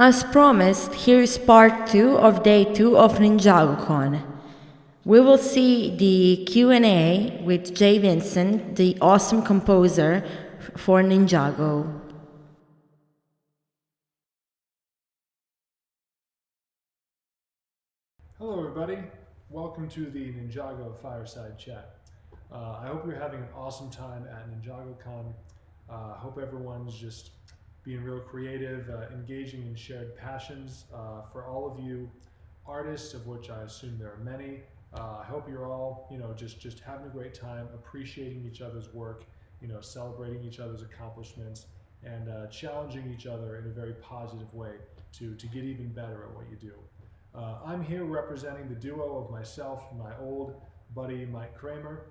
As promised, here is part 2 of day 2 of NinjagoCon. We will see the Q&A with J. Vincent, the awesome composer for Ninjago. Hello everybody, welcome to the Ninjago Fireside Chat. I hope you're having an awesome time at NinjagoCon. I hope everyone's just being real creative, engaging in shared passions. For all of you artists, of which I assume there are many, I hope you're all, just having a great time, appreciating each other's work, celebrating each other's accomplishments, and challenging each other in a very positive way to get even better at what you do. I'm here representing the duo of myself and my old buddy Mike Kramer,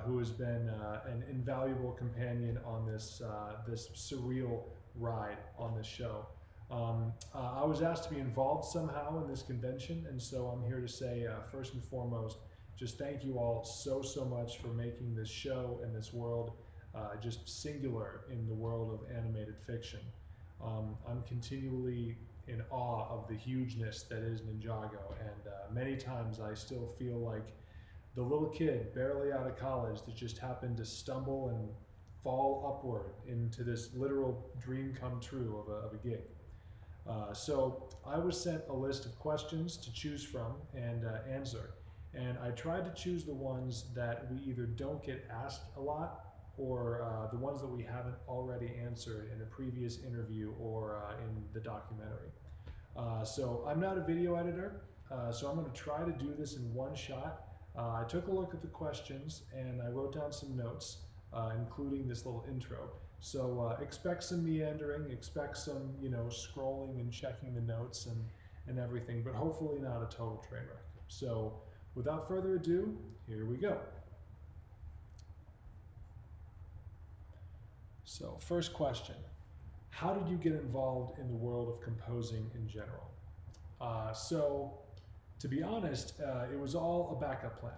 who has been an invaluable companion on this surreal ride on this show. I was asked to be involved somehow in this convention, and so I'm here to say, first and foremost, just thank you all so much for making this show and this world just singular in the world of animated fiction. I'm continually in awe of the hugeness that is Ninjago, and many times I still feel like the little kid barely out of college that just happened to stumble and fall upward into this literal dream come true of a gig. So I was sent a list of questions to choose from and answer, and I tried to choose the ones that we either don't get asked a lot or the ones that we haven't already answered in a previous interview or in the documentary. So I'm not a video editor, so I'm going to try to do this in one shot. I took a look at the questions and I wrote down some notes, including this little intro. So expect some meandering, expect some scrolling and checking the notes and everything, but hopefully not a total train wreck. So without further ado, here we go. So first question, how did you get involved in the world of composing in general? So to be honest, it was all a backup plan.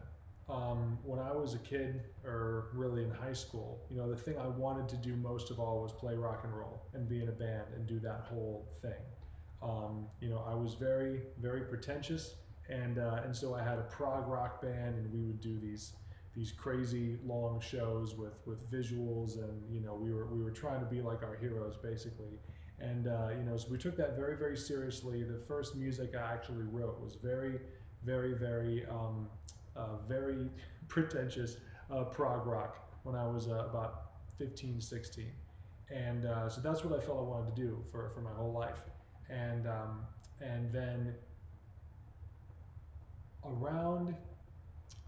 When I was a kid, or really in high school, the thing I wanted to do most of all was play rock and roll and be in a band and do that whole thing. I was very pretentious, and so I had a prog rock band, and we would do these crazy long shows with visuals, and we were trying to be like our heroes basically, and so we took that very seriously. The first music I actually wrote was very pretentious prog rock when I was about 15, 16, and so that's what I felt I wanted to do for my whole life, and then around,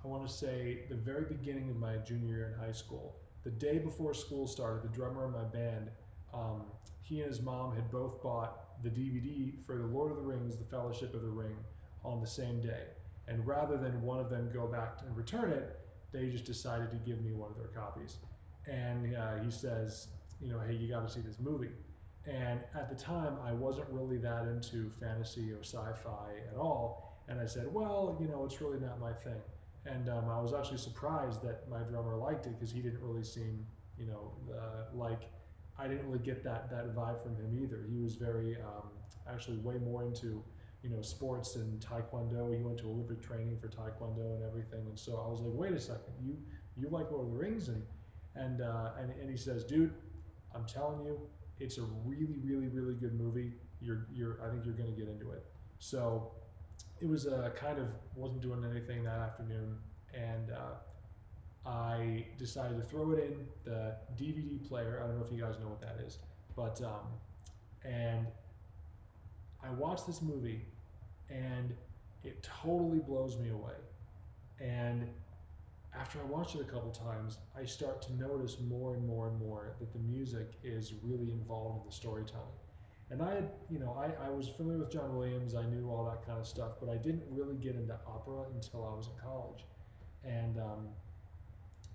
I want to say, the very beginning of my junior year in high school, the day before school started, the drummer in my band, he and his mom had both bought the DVD for The Lord of the Rings, The Fellowship of the Ring, on the same day. And rather than one of them go back and return it, they just decided to give me one of their copies. And he says, hey, you got to see this movie. And at the time, I wasn't really that into fantasy or sci-fi at all. And I said, well, it's really not my thing. And I was actually surprised that my drummer liked it, because he didn't really seem, like, I didn't really get that vibe from him either. He was very, actually way more into, sports and Taekwondo. He went to Olympic training for Taekwondo and everything. And so I was like, wait a second, you like Lord of the Rings? And he says, dude, I'm telling you, it's a really good movie. I think you're going to get into it. So it was wasn't doing anything that afternoon, and I decided to throw it in the DVD player. I don't know if you guys know what that is, but and I watched this movie, and it totally blows me away. And after I watched it a couple times, I start to notice more and more that the music is really involved in the storytelling. And I had, I was familiar with John Williams, I knew all that kind of stuff, but I didn't really get into opera until I was in college. And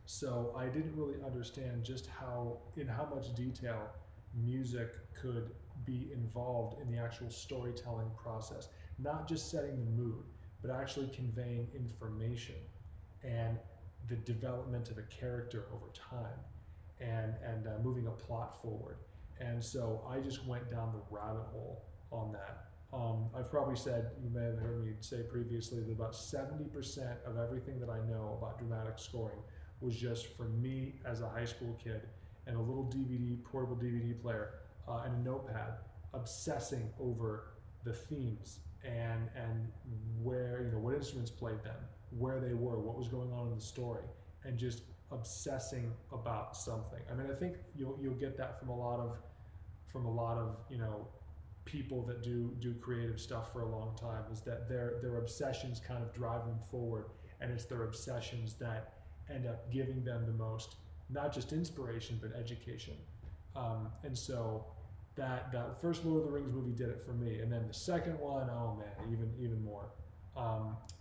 so I didn't really understand just how much detail music could be involved in the actual storytelling process. Not just setting the mood, but actually conveying information and the development of a character over time, and moving a plot forward. And so I just went down the rabbit hole on that. I've probably said, you may have heard me say previously, that about 70% of everything that I know about dramatic scoring was just from me as a high school kid and a little portable DVD player, and a notepad, obsessing over the themes and where, what instruments played them, where they were, what was going on in the story, and just obsessing about something. I mean, I think you'll get that from a lot of people that do creative stuff for a long time, is that their obsessions kind of drive them forward, and it's their obsessions that end up giving them the most, not just inspiration but education. And so that first Lord of the Rings movie did it for me, and then the second one, oh man, even more.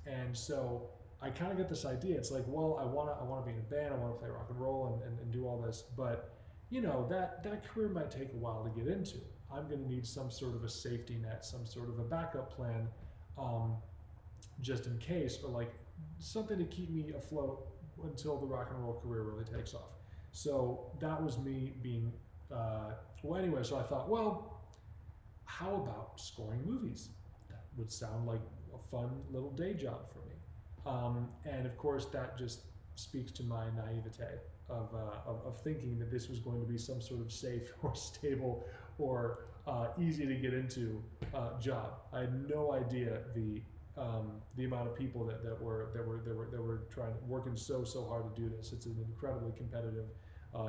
And so I kind of get this idea. It's like, well, I want to be in a band, I want to play rock and roll and do all this, but that career might take a while to get into. I'm going to need some sort of a safety net, some sort of a backup plan, just in case, or like something to keep me afloat until the rock and roll career really takes off. So that was me being, anyway, so I thought, well, how about scoring movies? That would sound like a fun little day job for me. And of course, that just speaks to my naivete of thinking that this was going to be some sort of safe or stable or easy to get into job. I had no idea the amount of people that were working so hard to do this. It's an incredibly competitive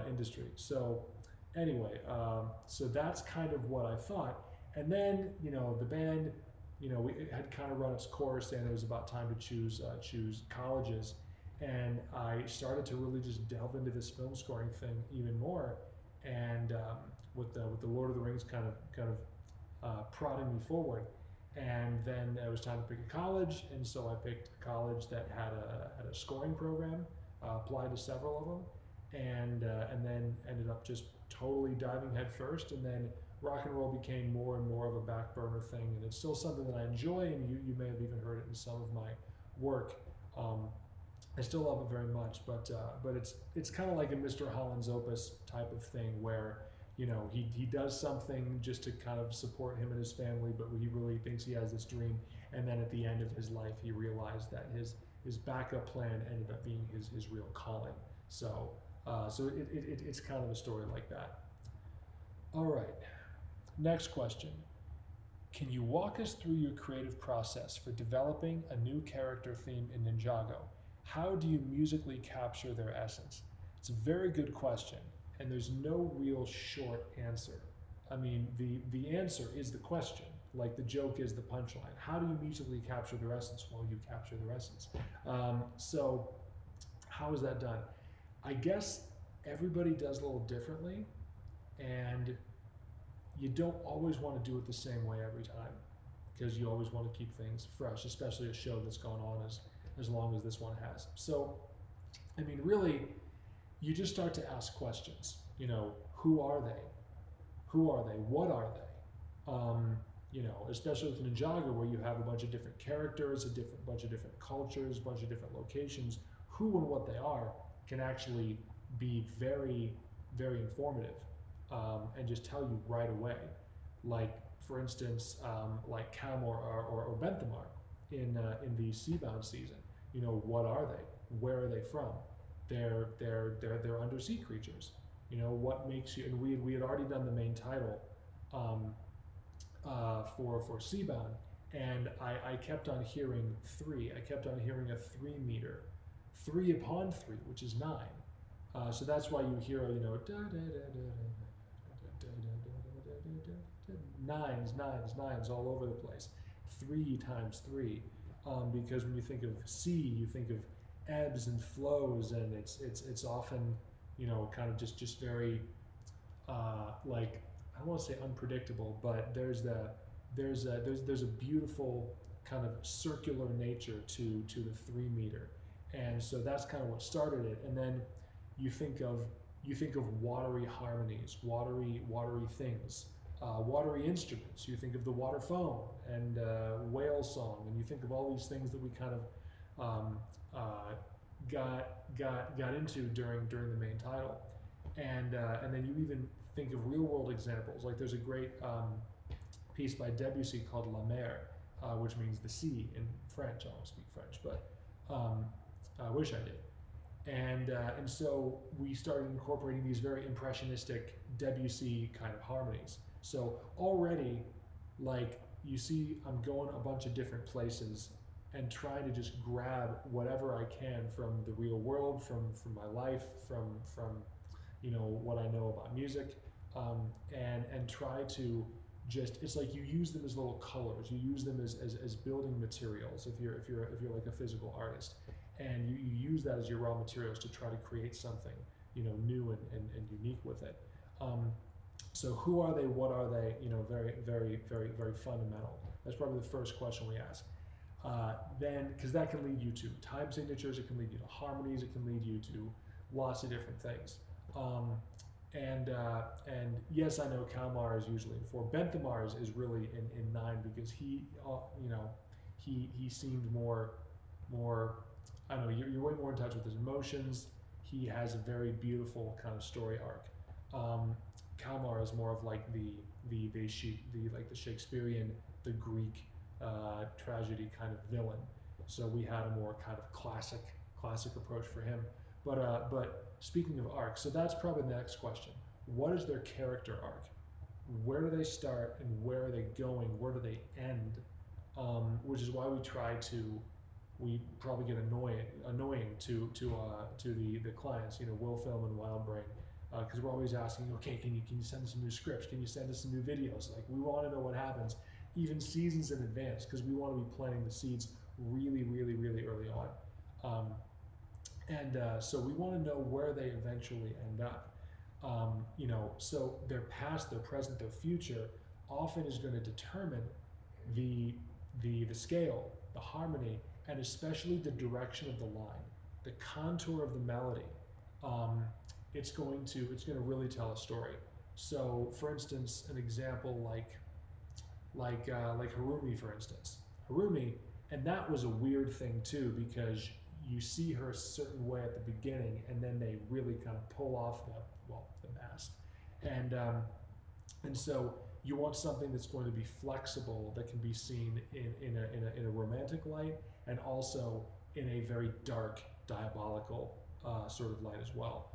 industry. So anyway, so that's kind of what I thought. And then the band, it had kind of run its course, and it was about time to choose colleges. And I started to really just delve into this film scoring thing even more, and with the Lord of the Rings kind of prodding me forward. And then it was time to pick a college, and so I picked a college that had a scoring program, applied to several of them, and then ended up just totally diving head first. And then rock and roll became more and more of a back burner thing, and it's still something that I enjoy, and you may have even heard it in some of my work. I still love it very much, but it's kind of like a Mr. Holland's Opus type of thing, where he does something just to kind of support him and his family, but he really thinks he has this dream, and then at the end of his life he realized that his backup plan ended up being his real calling. So it's kind of a story like that. All right, next question. Can you walk us through your creative process for developing a new character theme in Ninjago? How do you musically capture their essence? It's a very good question, and there's no real short answer. I mean, the answer is the question, like the joke is the punchline. How do you musically capture their essence? Well, you capture their essence. So how is that done? I guess everybody does a little differently, and you don't always want to do it the same way every time, because you always want to keep things fresh, especially a show that's gone on as long as this one has. So, I mean, really, you just start to ask questions. Who are they? Who are they? What are they? Especially with Ninjago, where you have a bunch of different characters, bunch of different cultures, bunch of different locations. Who and what they are can actually be very, very informative, and just tell you right away. Like, for instance, like Cam or Benthamar in the Seabound season. What are they? Where are they from? They're undersea creatures. What makes you? And we had already done the main title for Seabound, and I kept on hearing 3. I kept on hearing a 3 meter, 3 upon 3, which is 9. So that's why you hear nines all over the place. 3 times 3. Because when you think of sea, you think of ebbs and flows, and it's often kind of just very like, I don't want to say unpredictable, but there's a beautiful kind of circular nature to the 3 meter, and so that's kind of what started it. And then you think of watery harmonies, watery things. Watery instruments. You think of the water phone and whale song, and you think of all these things that we kind of got into during the main title, and then you even think of real world examples. Like there's a great piece by Debussy called La Mer, which means the sea in French. I don't speak French, but I wish I did. And so we started incorporating these very impressionistic Debussy kind of harmonies. So already, like, you see, I'm going a bunch of different places and trying to just grab whatever I can from the real world, from my life, from what I know about music, and try to just, it's like you use them as little colors, you use them as building materials if you're like a physical artist, and you use that as your raw materials to try to create something new and unique with it. So who are they? What are they? Very, very, very, very fundamental. That's probably the first question we ask. Then, because that can lead you to time signatures, it can lead you to harmonies, it can lead you to lots of different things. And yes, I know Kalmar is usually in 4. Benthamar is really in 9 because he seemed more. I don't know. You're way more in touch with his emotions. He has a very beautiful kind of story arc. Kalmar is more of like the Shakespearean, the Greek tragedy kind of villain. So we had a more kind of classic approach for him. But speaking of arc, so that's probably the next question. What is their character arc? Where do they start and where are they going? Where do they end? Which is why we probably get annoying to the clients, Will Film and Wildbrain, because we're always asking, okay, can you send us some new scripts? Can you send us some new videos? Like, we want to know what happens, even seasons in advance, because we want to be planting the seeds really, really, really early on. So we want to know where they eventually end up. So their past, their present, their future often is going to determine the scale, the harmony, and especially the direction of the line, the contour of the melody. It's going to really tell a story. So, for instance, an example like Harumi, for instance. Harumi, and that was a weird thing too, because you see her a certain way at the beginning, and then they really kind of pull off the mask, and so you want something that's going to be flexible, that can be seen in a romantic light, and also in a very dark, diabolical sort of light as well.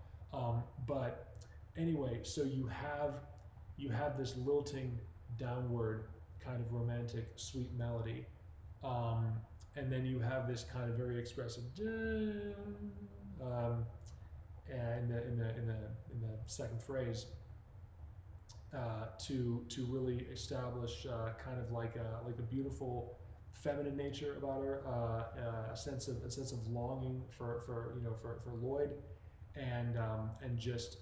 But anyway, so you have this lilting, downward kind of romantic, sweet melody. And then you have this kind of very expressive in the second phrase to really establish kind of like a beautiful feminine nature about her, a sense of longing for Lloyd, and just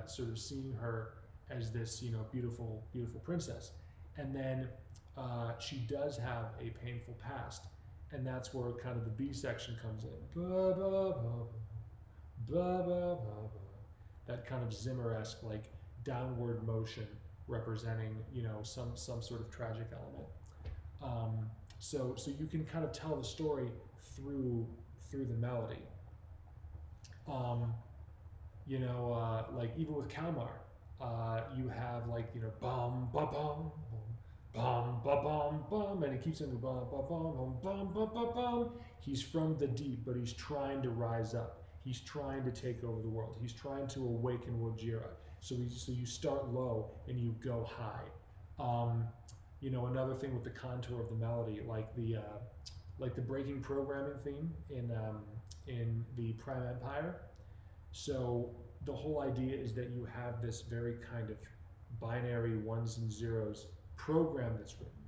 sort of seeing her as this beautiful princess, and then she does have a painful past, and that's where kind of the B section comes in. Ba, ba, ba, ba, ba, ba. That kind of Zimmer-esque, like, downward motion representing some sort of tragic element. So you can kind of tell the story through the melody. Like even with Kalmar, you have bum ba bum bum ba bum bum, and it keeps saying bum ba bum bum bum ba bum. He's from the deep, but he's trying to rise up. He's trying to take over the world. He's trying to awaken Wojira. So you start low and you go high. Another thing with the contour of the melody, like the breaking programming theme in the Prime Empire. So the whole idea is that you have this very kind of binary ones and zeros program that's written.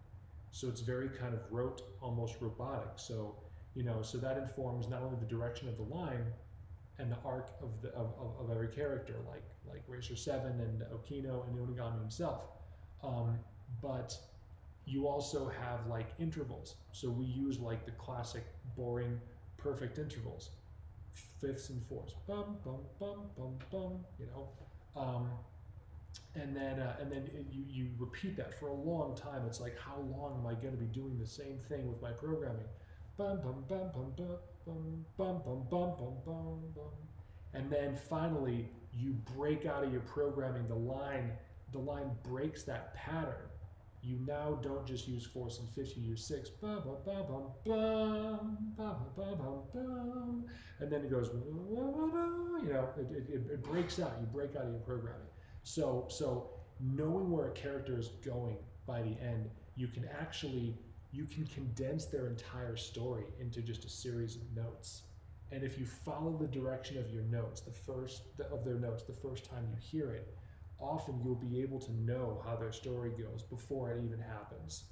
So it's very kind of rote, almost robotic. So so that informs not only the direction of the line and the arc of every character, like Racer 7 and Okino and Unigami himself, but you also have like intervals. So we use like the classic boring perfect intervals, fifths and fourths, bum bum bum bum bum, and then you repeat that for a long time. It's like, how long am I going to be doing the same thing with my programming? Bum bum bum bum bum bum bum bum bum bum bum bum, and then finally you break out of your programming. The line breaks that pattern. you now don't just use 4th and 5th, you use 6, ba ba ba bum bum, ba ba ba bum bum, and then it goes, it breaks out. You break out of your programming. So knowing where a character is going by the end, you can condense their entire story into just a series of notes. And if you follow the direction of your notes, the first time you hear it, often you'll be able to know how their story goes before it even happens.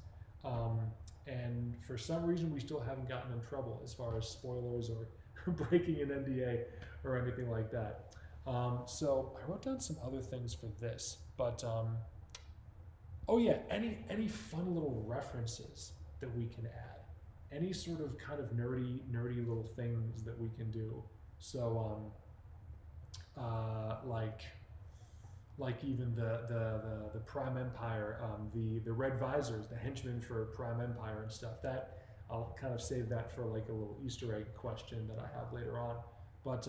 And for some reason, we still haven't gotten in trouble as far as spoilers or breaking an NDA or anything like that. So I wrote down some other things for this, but oh yeah, any fun little references that we can add, any sort of kind of nerdy little things that we can do. So like even the Prime Empire, the Red Visors, the henchmen for Prime Empire and stuff. That I'll kind of save that for like a little Easter egg question that I have later on. But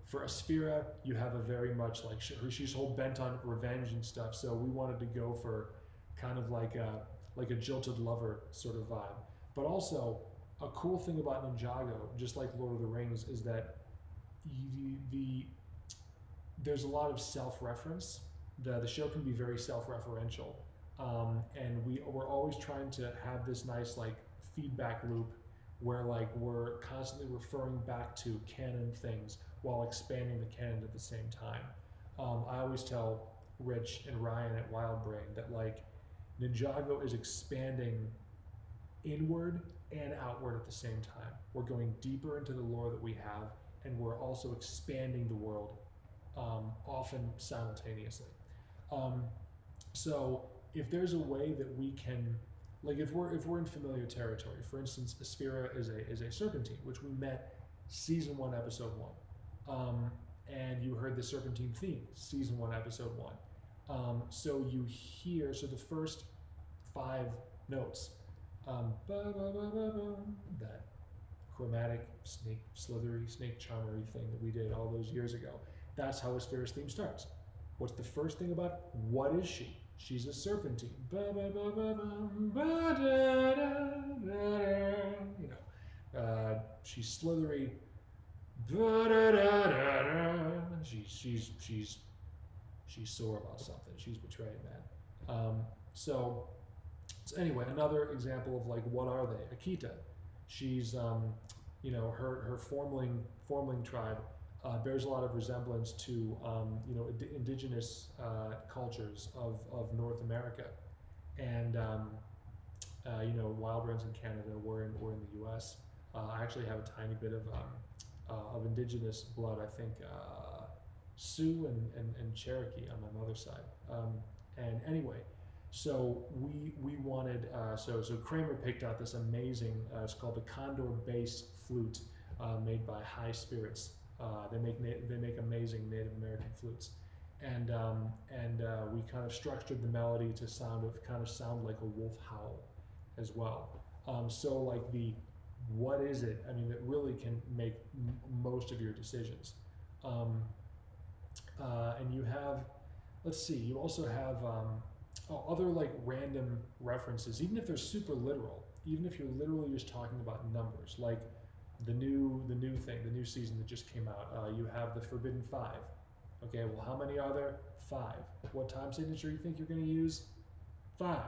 for Asphira, you have a very much like she's whole bent on revenge and stuff. So we wanted to go for kind of like a jilted lover sort of vibe. But also a cool thing about Ninjago, just like Lord of the Rings, is that there's a lot of self-reference. The show can be very self-referential, and we're always trying to have this nice like feedback loop where like we're constantly referring back to canon things while expanding the canon at the same time. I always tell Rich and Ryan at Wildbrain that like Ninjago is expanding inward and outward at the same time. We're going deeper into the lore that we have, and we're also expanding the world, often simultaneously. So if there's a way that we can, like if we're in familiar territory, for instance, Asphira is a serpentine, which we met season 1, episode 1, and you heard the serpentine theme, season 1, episode 1. So you hear the first 5 notes, that chromatic slithery snake charmery thing that we did all those years ago. That's how Asphira's theme starts. What's the first thing about it? What is she? She's a serpentine. She's slithery. She's sore about something. She's betraying that. So anyway, another example of like what are they? Akita. She's her Formling tribe bears a lot of resemblance to indigenous cultures of North America, and Wildbrains in Canada. We're in the U.S. I actually have a tiny bit of indigenous blood. I think Sioux and Cherokee on my mother's side. And anyway, so we wanted so Kramer picked out this amazing. It's called the Condor Bass Flute, made by High Spirits. They make amazing Native American flutes, and we kind of structured the melody to sound like a wolf howl, as well. So like what is it? I mean, it really can make most of your decisions. And you have, let's see, you also have other like random references, even if they're super literal, even if you're literally just talking about numbers, like the new season that just came out. You have the Forbidden 5. Okay, well, how many are there? 5. What time signature you think you're going to use? 5.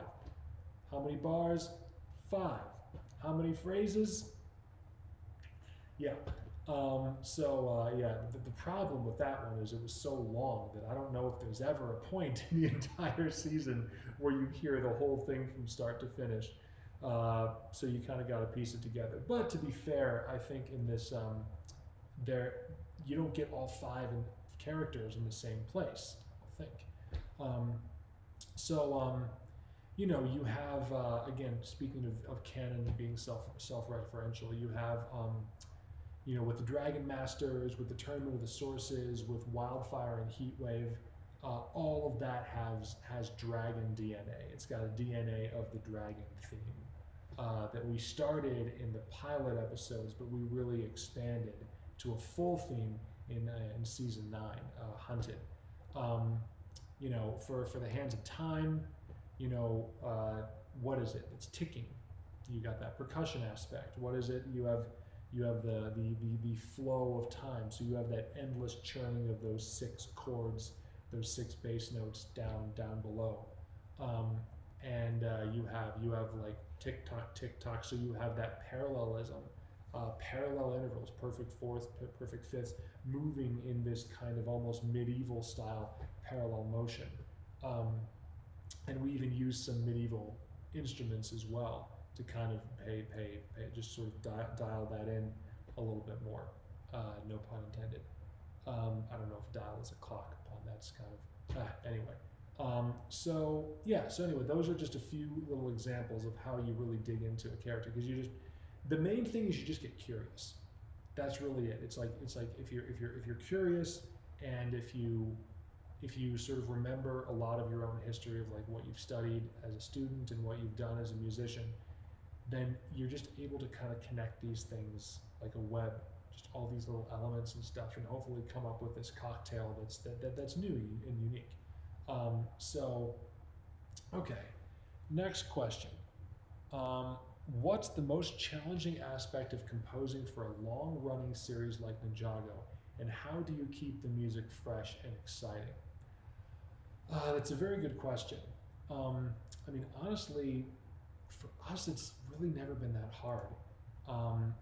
How many bars? 5. How many phrases? Yeah. The problem with that one is it was so long that I don't know if there's ever a point in the entire season where you hear the whole thing from start to finish. So you kind of got to piece it together. But to be fair, I think in this, you don't get all 5 characters in the same place, I think. You have, again, speaking of canon and being self-referential, you have, with the Dragon Masters, with the Tournament of the Sources, with Wildfire and Heatwave, all of that has dragon DNA. It's got a DNA of the dragon theme that we started in the pilot episodes, but we really expanded to a full theme in season 9, Hunted. For the Hands of Time, What is it? It's ticking. You got that percussion aspect. What is it? You have the flow of time. So you have that endless churning of those 6 chords, those 6 bass notes down below, and you have like tick tock. So you have that parallelism, parallel intervals, perfect fourth, perfect fifths, moving in this kind of almost medieval style parallel motion. And we even use some medieval instruments as well to kind of just sort of dial that in a little bit more. No pun intended. I don't know if dial is a clock pun. That's kind of anyway. So anyway, those are just a few little examples of how you really dig into a character, because the main thing is you just get curious. That's really it. It's like if you're curious, and if you sort of remember a lot of your own history of like what you've studied as a student and what you've done as a musician, then you're just able to kind of connect these things like a web, just all these little elements and stuff, and hopefully come up with this cocktail that's new and unique. Okay, next question. What's the most challenging aspect of composing for a long-running series like Ninjago, and how do you keep the music fresh and exciting? That's a very good question. I mean, honestly, for us, it's really never been that hard. It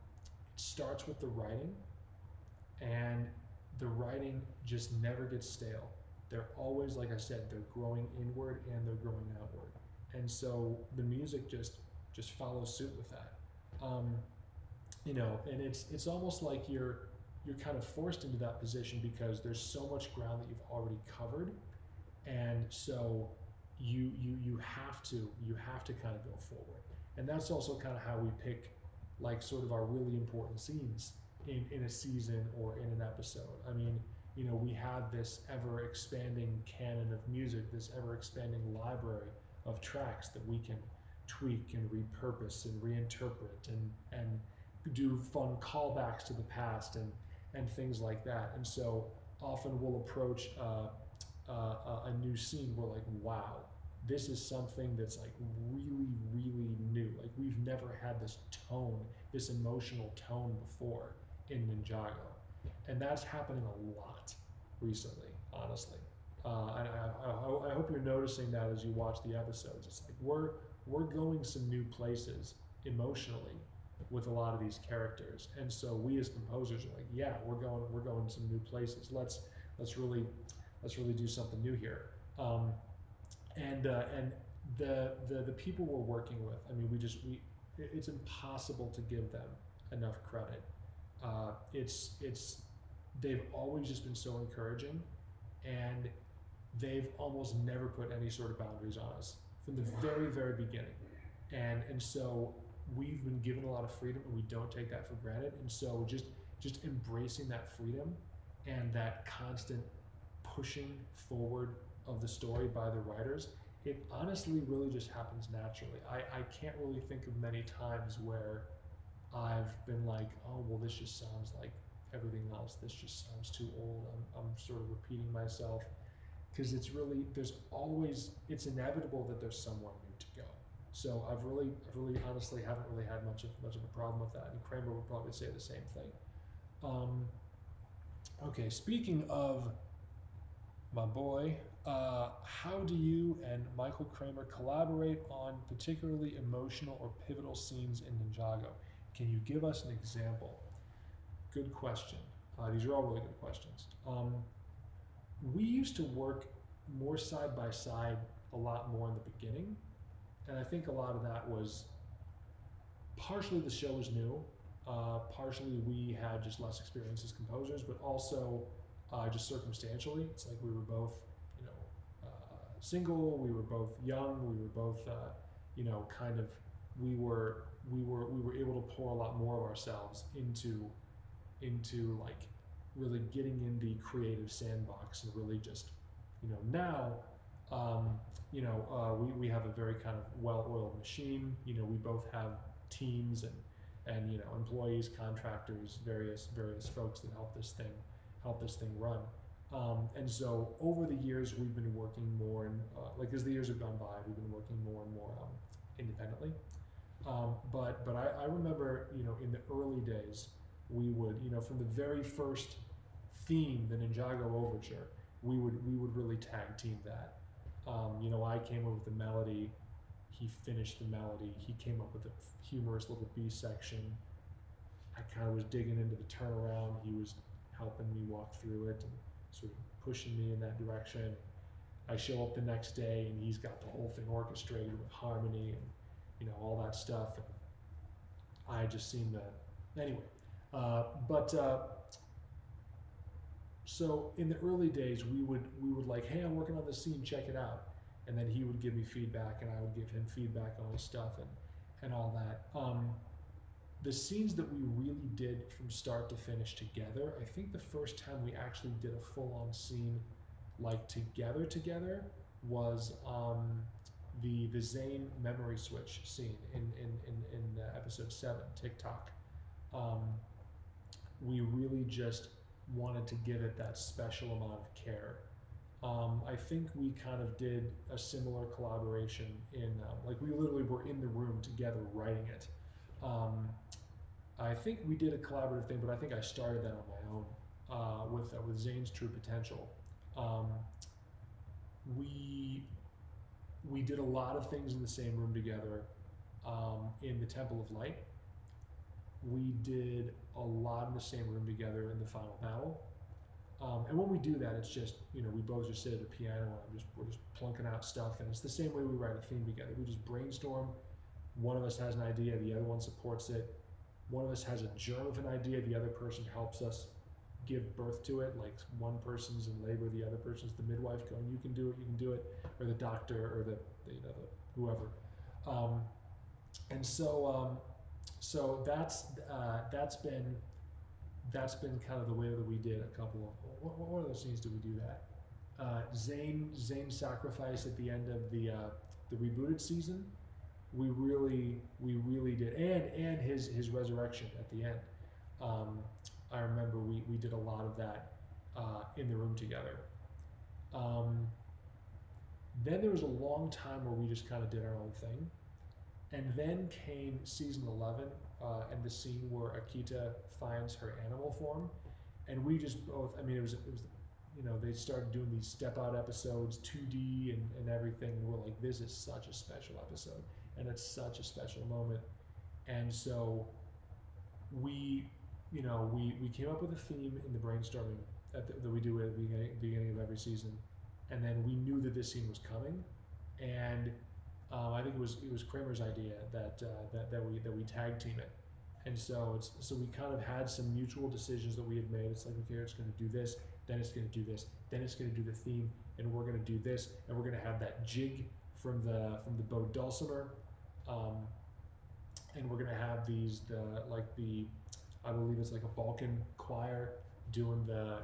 starts with the writing, and the writing just never gets stale. They're always, like I said, they're growing inward and they're growing outward. And so the music just follows suit with that. And it's almost like you're kind of forced into that position because there's so much ground that you've already covered, and so you have to kind of go forward. And that's also kind of how we pick like sort of our really important scenes in a season or in an episode. I mean, we have this ever expanding canon of music, this ever expanding library of tracks that we can tweak and repurpose and reinterpret and do fun callbacks to the past and things like that. And so often we'll approach a new scene, we're like, wow, this is something that's like really, really new. Like we've never had this tone, this emotional tone before in Ninjago. And that's happening a lot recently, honestly. And I hope you're noticing that as you watch the episodes. It's like we're going some new places emotionally with a lot of these characters. And so we as composers are like, yeah, we're going some new places. Let's really do something new here. And the people we're working with, I mean, it's impossible to give them enough credit. They've always just been so encouraging, and they've almost never put any sort of boundaries on us from the very, very beginning. And so we've been given a lot of freedom, and we don't take that for granted. And so just embracing that freedom and that constant pushing forward of the story by the writers, it honestly really just happens naturally. I can't really think of many times where I've been like, oh, well, this just sounds like everything else. This just sounds too old. I'm sort of repeating myself, because it's it's inevitable that there's somewhere new to go. So I've really honestly haven't really had much of a problem with that. And Kramer would probably say the same thing. Okay, speaking of my boy, how do you and Michael Kramer collaborate on particularly emotional or pivotal scenes in Ninjago? Can you give us an example? Good question. These are all really good questions. We used to work more side by side a lot more in the beginning, and I think a lot of that was partially the show was new, partially we had just less experience as composers, but also just circumstantially. It's like we were both, single. We were both young. We were both, we were able to pour a lot more of ourselves into like really getting in the creative sandbox and really just, now, we have a very kind of well-oiled machine. We both have teams and employees, contractors, various folks that help this thing run. And so over the years, we've been working more and like as the years have gone by, we've been working more and more independently. But I remember, in the early days, we would, from the very first theme, the Ninjago Overture, we would really tag team that. I came up with the melody, he finished the melody, he came up with a humorous little B section. I kind of was digging into the turnaround, he was helping me walk through it and sort of pushing me in that direction. I show up the next day and he's got the whole thing orchestrated with harmony and all that stuff. And I just seem to anyway. So in the early days, we would like, hey, I'm working on this scene, check it out, and then he would give me feedback, and I would give him feedback on his stuff and all that. The scenes that we really did from start to finish together, I think the first time we actually did a full-on scene like together was the Zane memory switch scene in episode 7, TikTok. We really just wanted to give it that special amount of care. I think we kind of did a similar collaboration in, like we literally were in the room together writing it. I think we did a collaborative thing, but I think I started that on my own with Zane's True Potential. We did a lot of things in the same room together in the Temple of Light. We did a lot in the same room together in the final battle. And when we do that, it's just, we both just sit at a piano and we're just plunking out stuff. And it's the same way we write a theme together. We just brainstorm. One of us has an idea, the other one supports it. One of us has a germ of an idea, the other person helps us give birth to it. Like one person's in labor, the other person's the midwife going, you can do it, or the doctor, or the whoever. And so that's been kind of the way that we did a couple of, what other scenes did we do that? Zane's sacrifice at the end of the rebooted season, we really did, and his resurrection at the end. I remember we did a lot of that in the room together. Then there was a long time where we just kind of did our own thing. And then came season 11 and the scene where Akita finds her animal form. And we just both, it was they started doing these step out episodes, 2D and everything. And we're like, this is such a special episode. And it's such a special moment. And so we came up with a theme in the brainstorming that we do at the beginning of every season. And then we knew that this scene was coming. And I think it was Kramer's idea that we tag team it, and so we kind of had some mutual decisions that we had made. It's like, okay, it's going to do this, then it's going to do this, then it's going to do the theme, and we're going to do this, and we're going to have that jig from the bow dulcimer, and we're going to have I believe it's like a Balkan choir doing the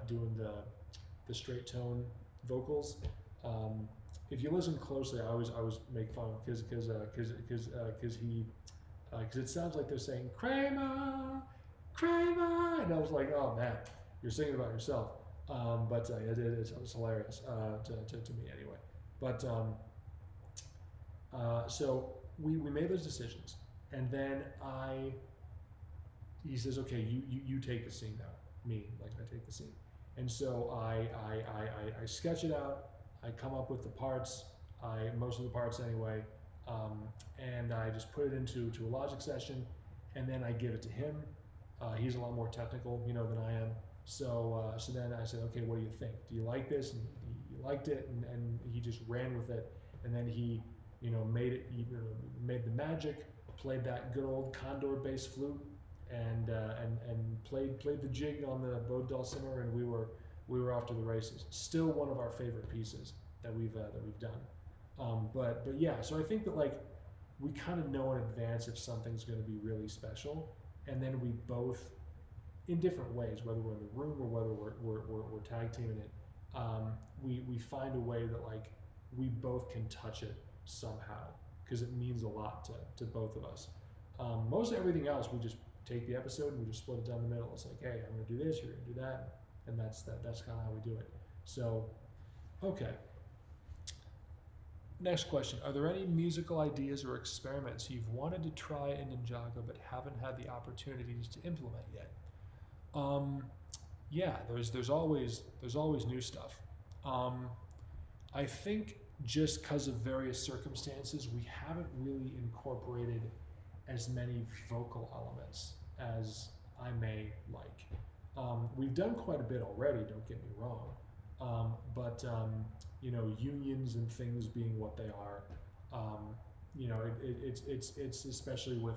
straight tone vocals. If you listen closely, I always make fun because it sounds like they're saying Kramer, and I was like, oh man, you're singing about yourself. But it was hilarious to me anyway. But so we made those decisions, and then he says, okay, you take the scene now. I take the scene, and so I sketch it out. I come up with the parts, most of the parts anyway, and I just put it into a logic session, and then I give it to him. He's a lot more technical, than I am. So then I said, okay, what do you think? Do you like this? And he liked it, and he just ran with it. And then he, made it. He made the magic, played that good old Condor bass flute, and played the jig on the bow dulcimer, and we were off to the races. Still one of our favorite pieces that we've done. But yeah, so I think that we kind of know in advance if something's going to be really special, and then we both, in different ways, whether we're in the room or whether we're tag teaming it, we find a way that we both can touch it somehow, because it means a lot to both of us. Most everything else, we just take the episode and we just split it down the middle. It's like, hey, I'm going to do this, you're going to do that. And that's kind of how we do it. So, okay. Next question. Are there any musical ideas or experiments you've wanted to try in Ninjago but haven't had the opportunities to implement yet? Um, yeah, there's always new stuff. Um, I think just because of various circumstances, we haven't really incorporated as many vocal elements as I may like. We've done quite a bit already, don't get me wrong, but unions and things being what they are, it's especially with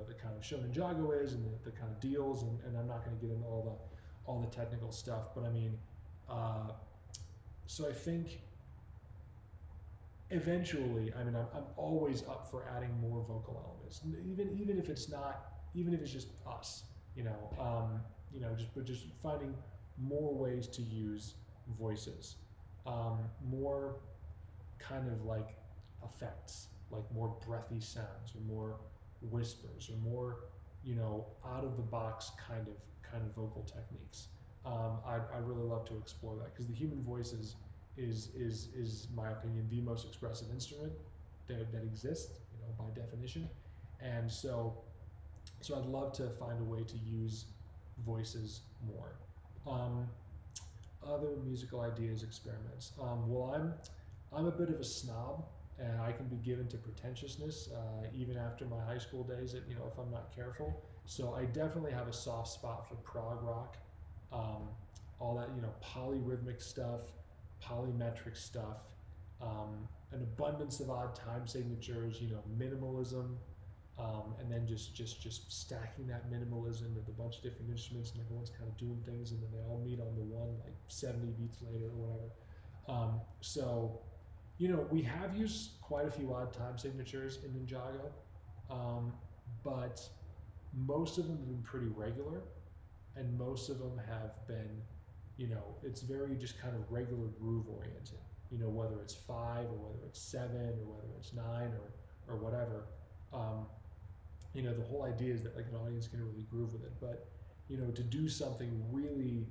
the kind of show Ninjago is and the kind of deals, and I'm not going to get into all the technical stuff, but I mean, so I think eventually, I mean, I'm always up for adding more vocal elements, even if it's not, even if it's just us, just finding more ways to use voices, more kind of like effects, like more breathy sounds or more whispers or more, out of the box kind of vocal techniques. I really love to explore that because the human voice is my opinion the most expressive instrument that exists, by definition, and so I'd love to find a way to use voices more. Other musical ideas, experiments. Well, I'm a bit of a snob, and I can be given to pretentiousness even after my high school days. If I'm not careful. So I definitely have a soft spot for prog rock, all that polyrhythmic stuff, polymetric stuff, an abundance of odd time signatures, minimalism, and then just stacking that minimalism with a bunch of different instruments, and everyone's kind of doing things, and then they all meet on the one like 70 beats later or whatever. We have used quite a few odd time signatures in Ninjago, but most of them have been pretty regular, and most of them have been, it's very just kind of regular groove oriented. Whether it's 5 or whether it's 7 or whether it's 9 or whatever. The whole idea is that like an audience can really groove with it, but to do something really,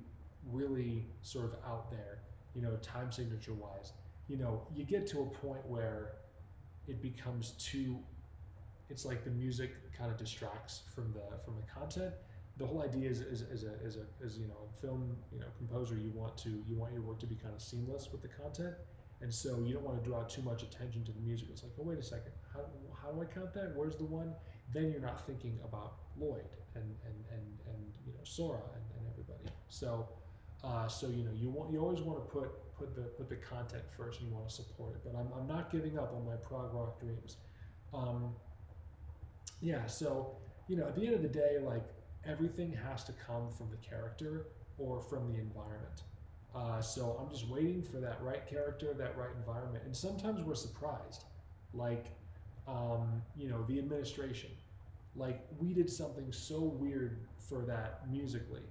really sort of out there, time signature wise, you get to a point where it becomes too. It's like the music kind of distracts from the content. The whole idea is a film composer, you want your work to be kind of seamless with the content, and so you don't want to draw too much attention to the music. It's like, oh wait a second, how do I count that? Where's the one? Then you're not thinking about Lloyd and Sora and everybody. So you always want to put the content first, and you want to support it. But I'm not giving up on my prog rock dreams. So at the end of the day, like everything has to come from the character or from the environment. So I'm just waiting for that right character, that right environment, and sometimes we're surprised, like the administration. Like we did something so weird for that musically.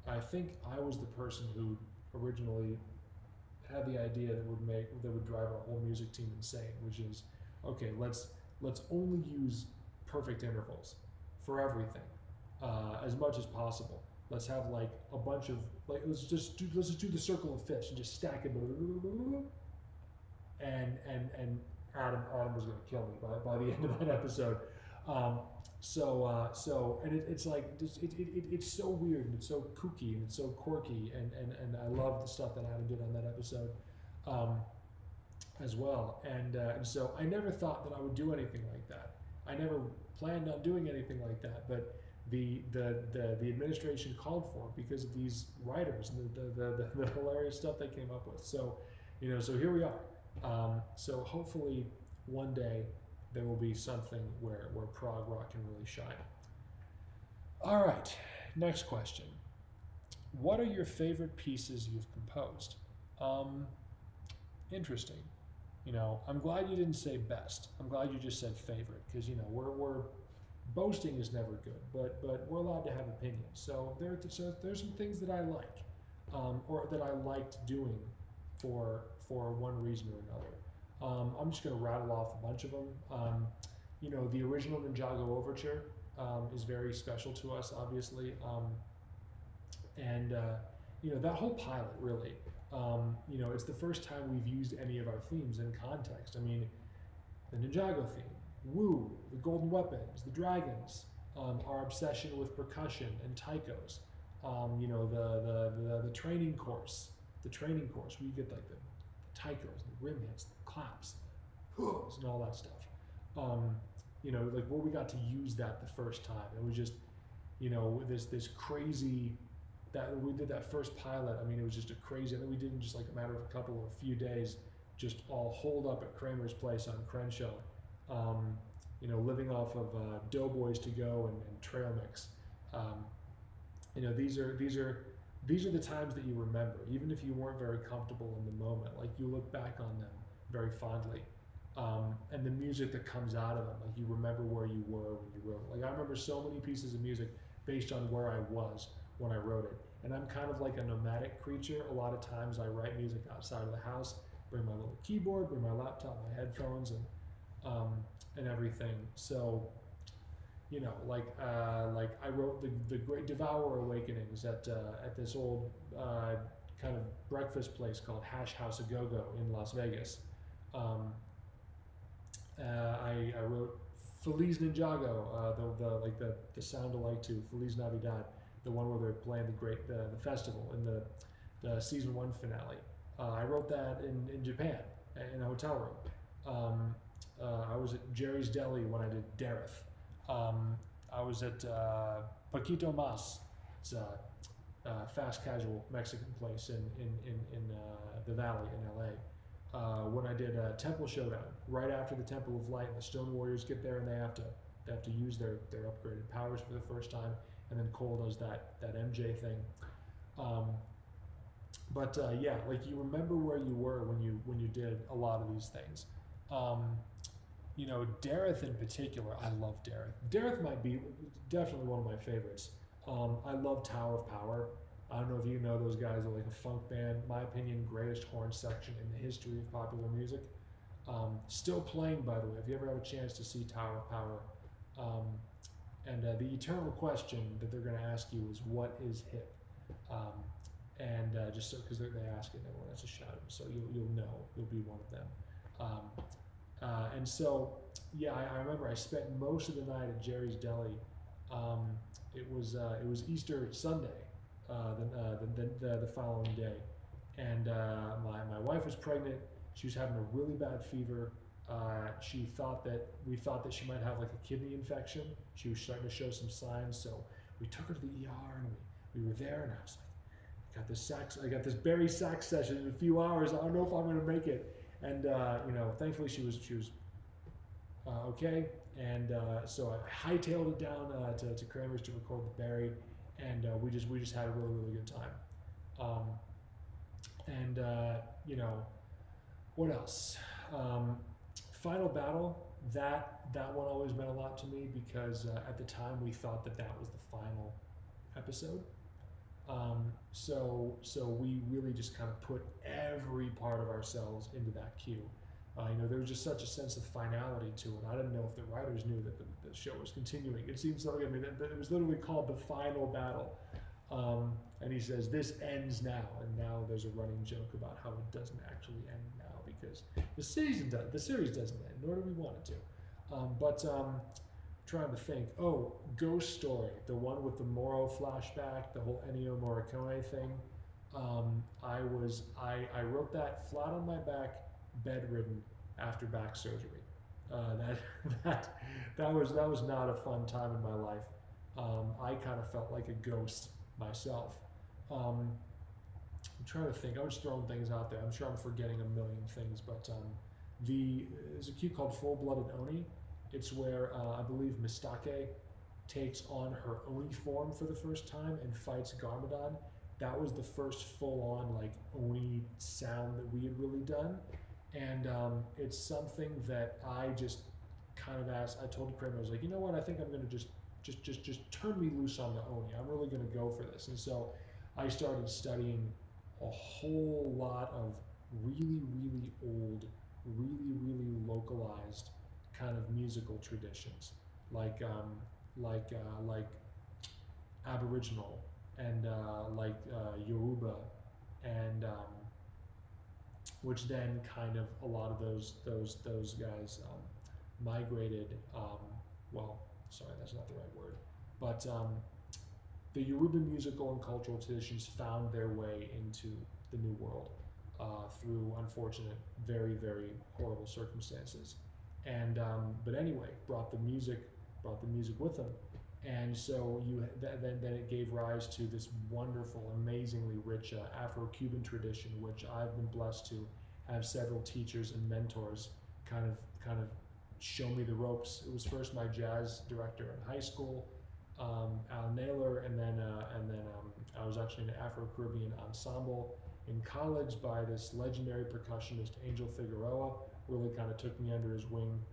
I think I was the person who originally had the idea that would drive our whole music team insane, which is, okay, let's only use perfect intervals for everything, as much as possible. Let's have like a bunch of let's just do the circle of fifths and just stack it. And Adam was going to kill me by the end of that episode. It's like it's so weird and it's so kooky and it's so quirky, and I love the stuff that Adam did on that episode, as well. And so I never thought that I would do anything like that. I never planned on doing anything like that, but the administration called for it because of these writers and the hilarious stuff they came up with. So so here we are. So hopefully one day there will be something where prog rock can really shine. All right, next question. What are your favorite pieces you've composed? Interesting. I'm glad you didn't say best. I'm glad you just said favorite, because we're boasting is never good, but we're allowed to have opinions. So there's some things that I like, or that I liked doing for one reason or another. I'm just going to rattle off a bunch of them. The original Ninjago Overture is very special to us, obviously, and that whole pilot really. You know, it's the first time we've used any of our themes in context. I mean, the Ninjago theme, Wu, the Golden Weapons, the Dragons, our obsession with percussion and taikos, you know, the training course, where you get like the taikos, the rim hits, the claps, hooves, and all that stuff. You know, like where we got to use that the first time. It was just, you know, this crazy, that we did that first pilot. I mean, it was just a crazy, and then we did in just like a matter of a few days, just all holed up at Kramer's place on Crenshaw. You know, living off of Doughboys to Go and trail mix. You know, these are the times that you remember, even if you weren't very comfortable in the moment. Like you look back on them very fondly, and the music that comes out of them, like you remember where you were when you wrote it. Like I remember so many pieces of music based on where I was when I wrote it. And I'm kind of like a nomadic creature. A lot of times I write music outside of the house, bring my little keyboard, bring my laptop, my headphones, and everything. So, you know, like I wrote the Great Devourer Awakenings at this old kind of breakfast place called Hash House A Go Go in Las Vegas. I wrote Feliz Ninjago, the sound alike to Feliz Navidad, the one where they're playing the festival in the season 1 finale. I wrote that in Japan in a hotel room. I was at Jerry's Deli when I did Dareth. I was at Paquito Mas. It's a fast casual Mexican place in the Valley in LA. When I did Temple Showdown, right after the Temple of Light, and the Stone Warriors get there and they have to use their upgraded powers for the first time, and then Cole does that MJ thing. Yeah, like you remember where you were when you did a lot of these things. You know, Dareth in particular, I love Dareth. Dareth might be definitely one of my favorites. I love Tower of Power. I don't know if you know those guys. They're like a funk band. My opinion, greatest horn section in the history of popular music. Still playing, by the way. If you ever have a chance to see Tower of Power. And the eternal question that they're going to ask you is, what is hip? Just so, because they ask it, and everyone has to shout it, so you'll know, you'll be one of them. And so, yeah, I remember I spent most of the night at Jerry's Deli. It was Easter Sunday, the following day, and my wife was pregnant. She was having a really bad fever. We thought that she might have like a kidney infection. She was starting to show some signs, so we took her to the ER, and we were there, and I was like, I got this Barry sax session in a few hours. I don't know if I'm going to make it. And you know, thankfully she was okay. And so I hightailed it down to Kramer's to record the Barry, and we just had a really good time. You know, what else? Final Battle. That one always meant a lot to me because at the time we thought that was the final episode. So we really just kind of put every part of ourselves into that queue. You know, there was just such a sense of finality to it. I didn't know if the writers knew that the show was continuing. It seems like, I mean, it was literally called The Final Battle. And he says, this ends now. And now there's a running joke about how it doesn't actually end now because the series doesn't end, nor do we want it to. Trying to think. Oh, Ghost Story, the one with the Moro flashback, the whole Ennio Morricone thing. I wrote that flat on my back, bedridden after back surgery. That was not a fun time in my life. I kind of felt like a ghost myself. I'm trying to think. I was throwing things out there. I'm sure I'm forgetting a million things, but there's a cue called Full Blooded Oni. It's where I believe Mistake takes on her Oni form for the first time and fights Garmadon. That was the first full-on like Oni sound that we had really done, and it's something that I just kind of asked. I told Kramer, I was like, you know what? I think I'm going to just turn me loose on the Oni. I'm really going to go for this, and so I started studying a whole lot of really old, really localized kind of musical traditions, like Aboriginal and like Yoruba and which then kind of a lot of those guys migrated. Well, sorry, that's not the right word, but the Yoruba musical and cultural traditions found their way into the New World through unfortunate, very, very horrible circumstances. And but anyway, brought the music with them, and so then it gave rise to this wonderful, amazingly rich Afro-Cuban tradition, which I've been blessed to have several teachers and mentors kind of show me the ropes. It was first my jazz director in high school, Al Naylor, and then I was actually in an Afro-Caribbean ensemble in college by this legendary percussionist Angel Figueroa. Really kind of took me under his wing,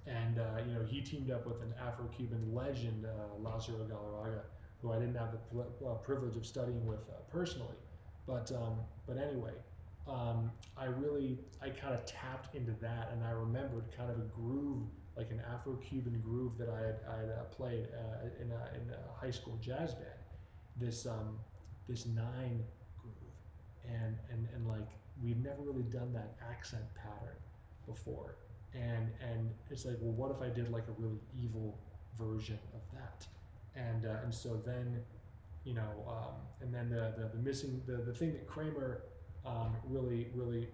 and he teamed up with an Afro-Cuban legend, Lazaro Galarraga, who I didn't have the privilege of studying with personally, but anyway. I kind of tapped into that, and I remembered kind of a groove, like an Afro-Cuban groove that I had played in a high school jazz band. This 9 groove, and like we'd never really done that accent pattern before, and it's like, well, what if I did like a really evil version of that, and so then, and then the thing that Kramer really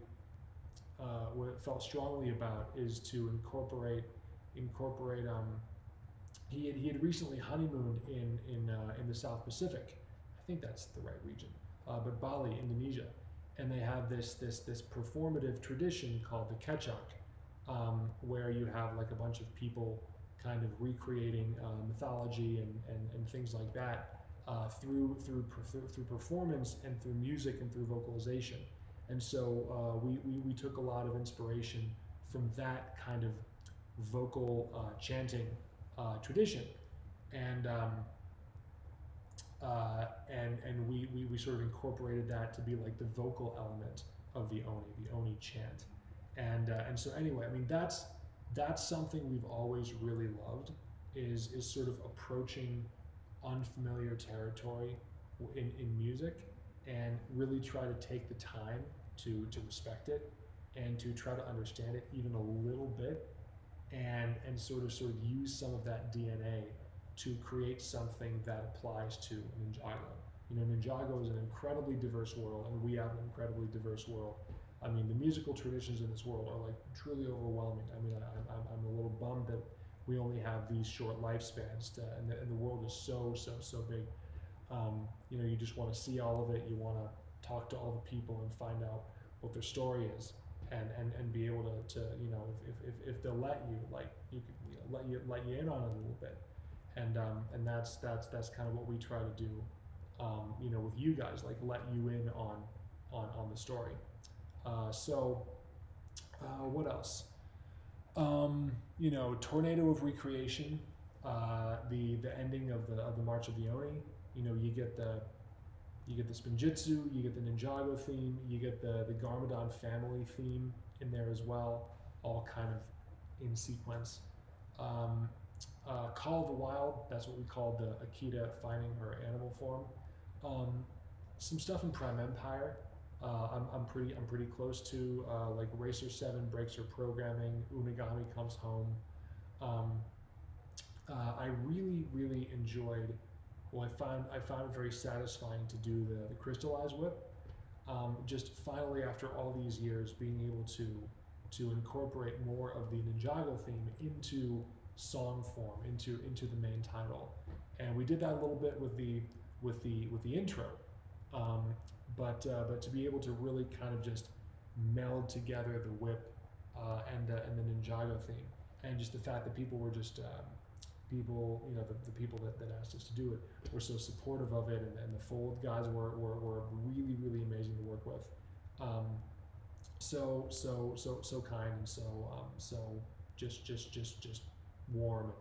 felt strongly about is to incorporate. He had recently honeymooned in the South Pacific. I think that's the right region, but Bali, Indonesia, and they have this performative tradition called the kecak, where you have like a bunch of people kind of recreating mythology and things like that. Through performance and through music and through vocalization, and so we took a lot of inspiration from that kind of vocal chanting tradition, and we sort of incorporated that to be like the vocal element of the Oni chant, and so anyway, I mean that's something we've always really loved, is sort of approaching unfamiliar territory in music, and really try to take the time to respect it and to try to understand it even a little bit, and sort of use some of that DNA to create something that applies to Ninjago. Ninjago is an incredibly diverse world, and we have an incredibly diverse world. I mean, the musical traditions in this world are like truly overwhelming. I mean, I'm a little bummed that we only have these short lifespans, and the world is so big. You just want to see all of it. You want to talk to all the people and find out what their story is, and be able to if they'll let you, like you could, let you in on it a little bit, and that's kind of what we try to do, with you guys, like let you in on the story. What else? Tornado of Recreation, the ending of the March of the Oni. You get the Spinjitzu, you get the Ninjago theme, you get the Garmadon family theme in there as well, all kind of in sequence. Call of the Wild, that's what we call the Akita finding her animal form. Some stuff in Prime Empire. I'm pretty close to, like Racer 7 breaks her programming, Unagami comes home. I really enjoyed, well, I found it very satisfying to do the crystallized whip. Just finally, after all these years, being able to incorporate more of the Ninjago theme into song form, into the main title, and we did that a little bit with the intro. But to be able to really kind of just meld together the whip and the Ninjago theme, and just the fact that people were just the people that asked us to do it were so supportive of it, and the Fold guys were really amazing to work with. So kind, and so just warm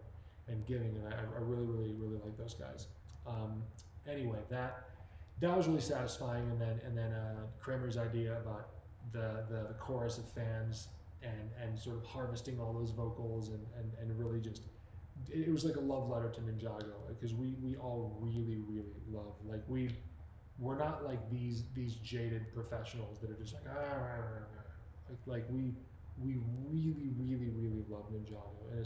and giving, and I really like those guys. Anyway, that was really satisfying, and then Kramer's idea about the chorus of fans and sort of harvesting all those vocals and really just, it was like a love letter to Ninjago, because we all really love, like we we're not like these jaded professionals that are just like like we really love Ninjago in a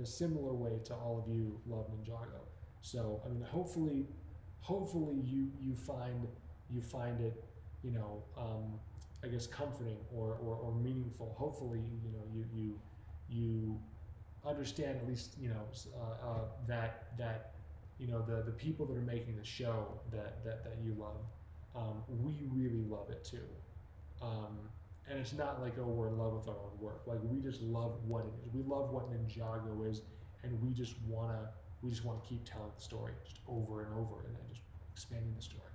similar way to all of you love Ninjago. So I mean, hopefully you find it, you know, I guess comforting or meaningful. Hopefully, you know, you understand at least, you know, that you know the people that are making the show that you love, we really love it too. Um, and it's not like, oh, we're in love with our own work. Like, we just love what it is. We love what Ninjago is, and we just wanna keep telling the story just over and over, and then just expanding the story,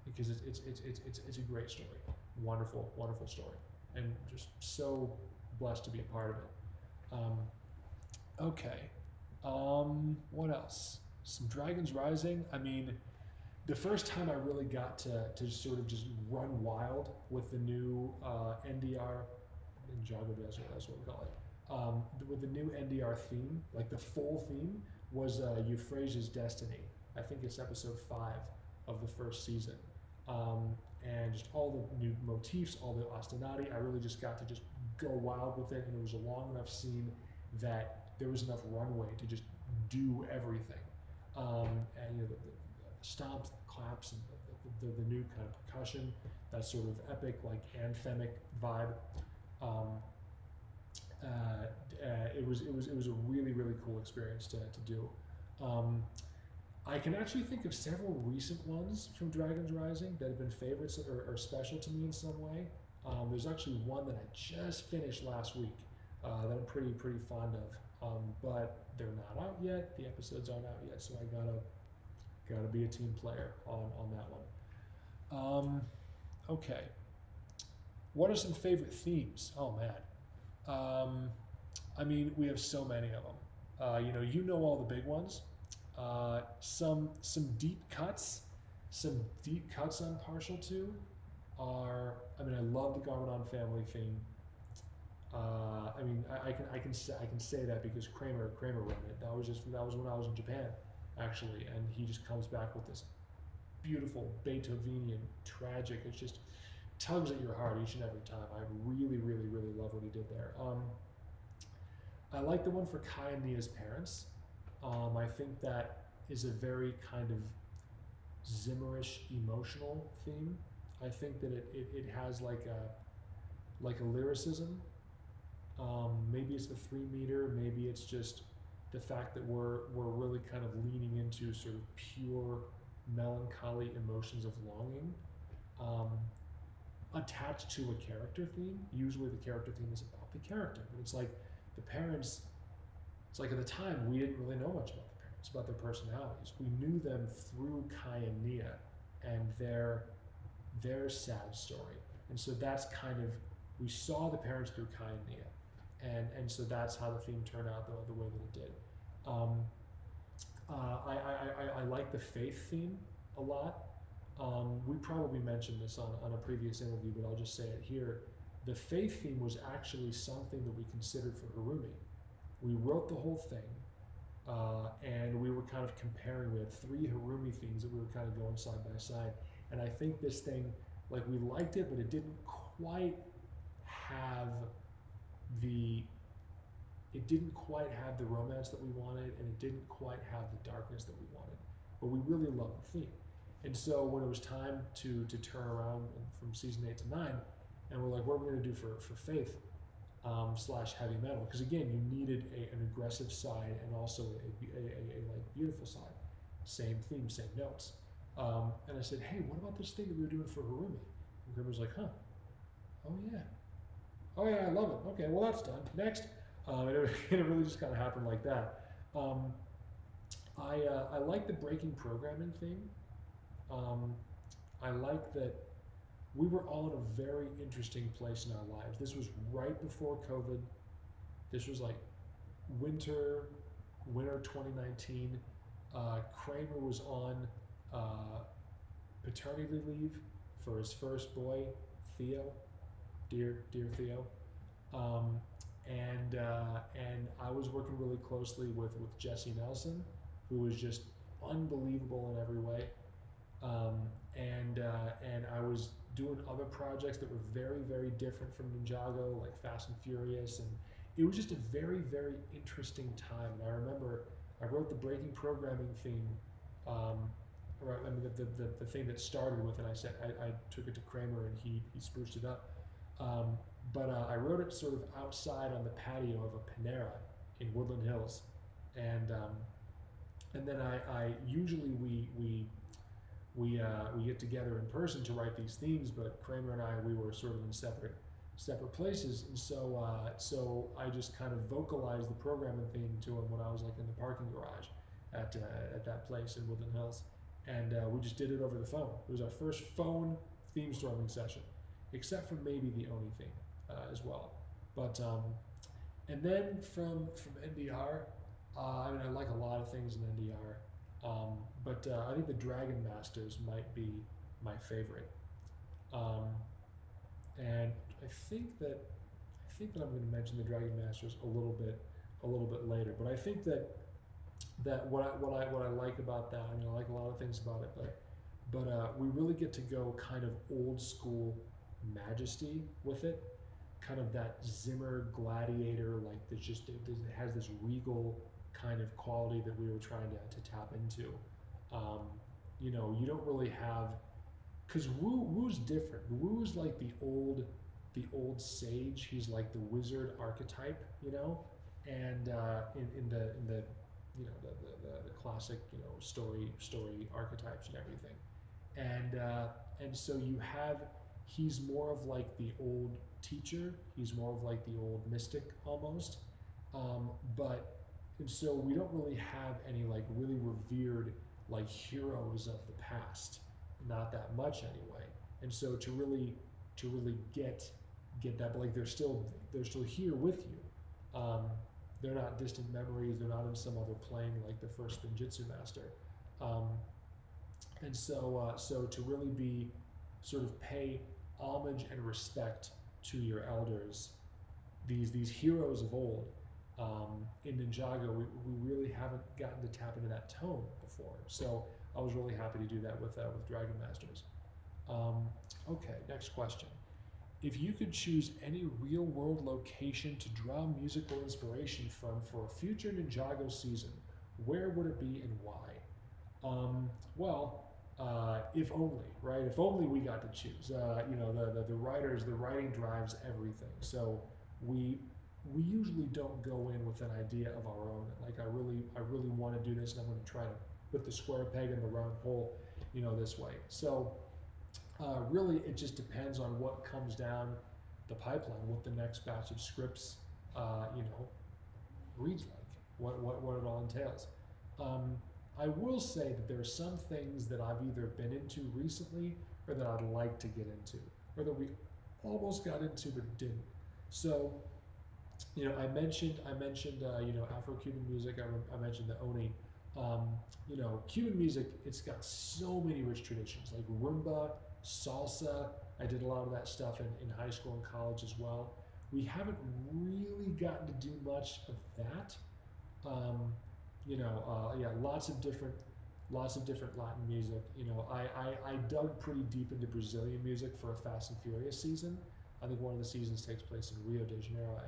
because it's a great story, wonderful story, and just so blessed to be a part of it. Okay, what else? Some Dragons Rising. I mean, the first time I really got to sort of just run wild with the new NDR, Ninjago, that's what we call it, with the new NDR theme, like the full theme, was Euphrasia's Destiny. I think it's episode 5 of the first season. And just all the new motifs, all the ostinati, I really just got to just go wild with it, and it was a long enough scene that there was enough runway to just do everything. And you know, the stomps, the claps, and the new kind of percussion, that sort of epic, like anthemic vibe. It was a really cool experience to do. I can actually think of several recent ones from Dragons Rising that have been favorites or special to me in some way. There's actually one that I just finished last week that I'm pretty fond of, but they're not out yet. The episodes aren't out yet, so I gotta be a team player on that one. Okay. What are some favorite themes? Oh man. I mean, we have so many of them. You know all the big ones. Some deep cuts. Some deep cuts I'm partial to are. I mean, I love the Garmadon family theme. I mean, I can say that because Kramer wrote it. That was when I was in Japan, actually, and he just comes back with this beautiful Beethovenian tragic. It just tugs at your heart each and every time. I really love what he did there. I like the one for Kai and Nia's parents. I think that is a very kind of Zimmerish emotional theme. I think that it has like a lyricism. Maybe it's the 3 meter. Maybe it's just the fact that we're really kind of leaning into sort of pure melancholy emotions of longing, attached to a character theme. Usually the character theme is about the character, but it's like the parents. It's like at the time we didn't really know much about the parents, about their personalities. We knew them through Kai and Nia and their sad story, and so that's kind of, we saw the parents through Kai and Nia, and so that's how the theme turned out the way that it did. I like the faith theme a lot. We probably mentioned this on a previous interview, but I'll just say it here. The faith theme was actually something that we considered for Harumi. We wrote the whole thing, and we were kind of comparing. We had 3 Harumi themes that we were kind of going side by side. And I think this thing, like, we liked it, but it didn't quite have the romance that we wanted, and it didn't quite have the darkness that we wanted. But we really loved the theme. And so when it was time to turn around from season 8 to 9, and we're like, what are we going to do for Faith? / heavy metal, because again, you needed an aggressive side and also a like beautiful side. Same theme, same notes. And I said, hey, what about this thing that we were doing for Harumi? And Grim was like, huh? Oh yeah, I love it. Okay, well that's done. Next. And it really just kind of happened like that. I like the breaking programming theme. I like that we were all in a very interesting place in our lives. This was right before COVID. This was like winter 2019. Kramer was on paternity leave for his first boy, Theo, dear Theo. And I was working really closely with Jesse Nelson, who was just unbelievable in every way. And I was doing other projects that were very, very different from Ninjago, like Fast and Furious, and it was just a very, very interesting time. And I remember I wrote the breaking programming theme, I mean the thing that started with it. I took it to Kramer and he spruced it up. Um, but I wrote it sort of outside on the patio of a Panera in Woodland Hills, and and then I usually we get together in person to write these themes, but Kramer and we were sort of in separate places, and so I just kind of vocalized the programming theme to him when I was like in the parking garage at that place in Woodland Hills, and we just did it over the phone. It was our first phone theme storming session, except for maybe the Oni theme as well. But and then from NDR, I mean I like a lot of things in NDR. But I think the Dragon Masters might be my favorite, and I think that I'm going to mention the Dragon Masters a little bit later. But I think that what I like about that, I mean I like a lot of things about it, but we really get to go kind of old school majesty with it, kind of that Zimmer Gladiator, like there's just it has this regal kind of quality that we were trying to tap into. You know, you don't really have, because Wu's different. Wu's like the old sage. He's like the wizard archetype, you know, and in the you know the classic story archetypes and everything, and so you have, he's more of like the old teacher. He's more of like the old mystic almost, but. And so we don't really have any like really revered like heroes of the past, not that much anyway. And so to really get that, but like they're still here with you. They're not distant memories. They're not in some other plane like the first Spinjitzu master. And so to really be sort of pay homage and respect to your elders, these heroes of old. In Ninjago, we really haven't gotten to tap into that tone before, so I was really happy to do that with Dragon Masters. Okay, next question. If you could choose any real-world location to draw musical inspiration from for a future Ninjago season, where would it be and why? If only, right? If only we got to choose. The writers, the writing drives everything. So we usually don't go in with an idea of our own. Like I really want to do this, and I'm going to try to put the square peg in the round hole, this way. So really, it just depends on what comes down the pipeline, what the next batch of scripts, reads like, what it all entails. I will say that there are some things that I've either been into recently or that I'd like to get into, or that we almost got into but didn't. So. I mentioned Afro-Cuban music. I mentioned the Oni. Cuban music, it's got so many rich traditions, like rumba, salsa. I did a lot of that stuff in high school and college as well. We haven't really gotten to do much of that. Lots of different Latin music. I dug pretty deep into Brazilian music for a Fast and Furious season. I think one of the seasons takes place in Rio de Janeiro,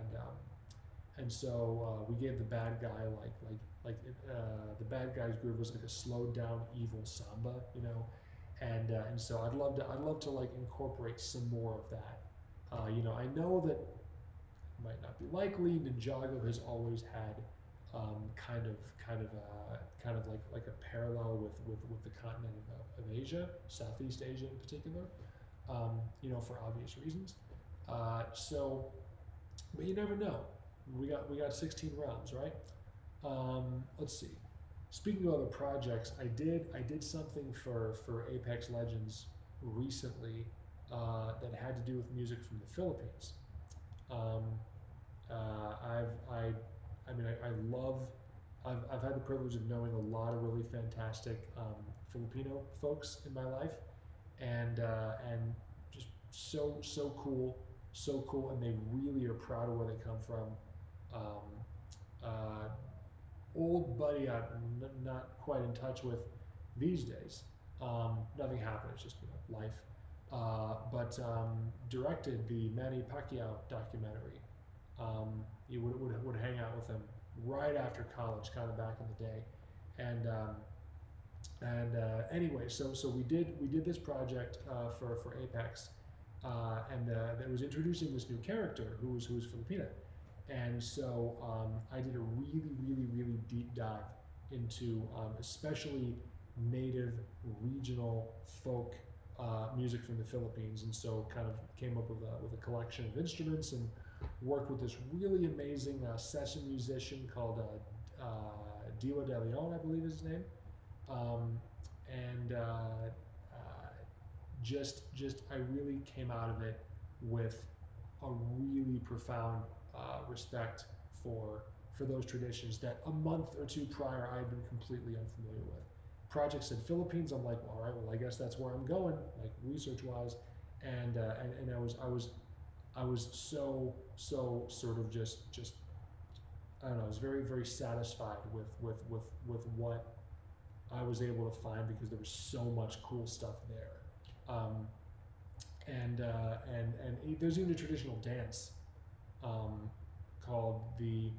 and so we gave the bad guy the bad guy's groove was like a slowed down evil samba, and so I'd love to like incorporate some more of that. I know that it might not be likely. Ninjago has always had kind of like a parallel with the continent of Asia, Southeast Asia in particular, for obvious reasons. But you never know. We got 16 realms, right? Let's see. Speaking of other projects, I did something for Apex Legends recently that had to do with music from the Philippines. I've had the privilege of knowing a lot of really fantastic Filipino folks in my life, and just so cool, and they really are proud of where they come from. Old buddy I'm not quite in touch with these days, Nothing happened. It's just life. But directed the Manny Pacquiao documentary. He would hang out with him right after college, kind of back in the day, and anyway, so we did this project for Apex, and that was introducing this new character who was Filipina, and so I did a really deep dive into especially native regional folk music from the Philippines, and so kind of came up with a collection of instruments and worked with this really amazing session musician called Diwa De Leon, I believe is his name, and just I really came out of it with a really profound respect for those traditions that a month or two prior I had been completely unfamiliar with. Project said Philippines, I'm like, well, all right, well I guess that's where I'm going, like research wise, and I was so sort of just I don't know, I was very satisfied with what I was able to find, because there was so much cool stuff there. And there's even a traditional dance called the,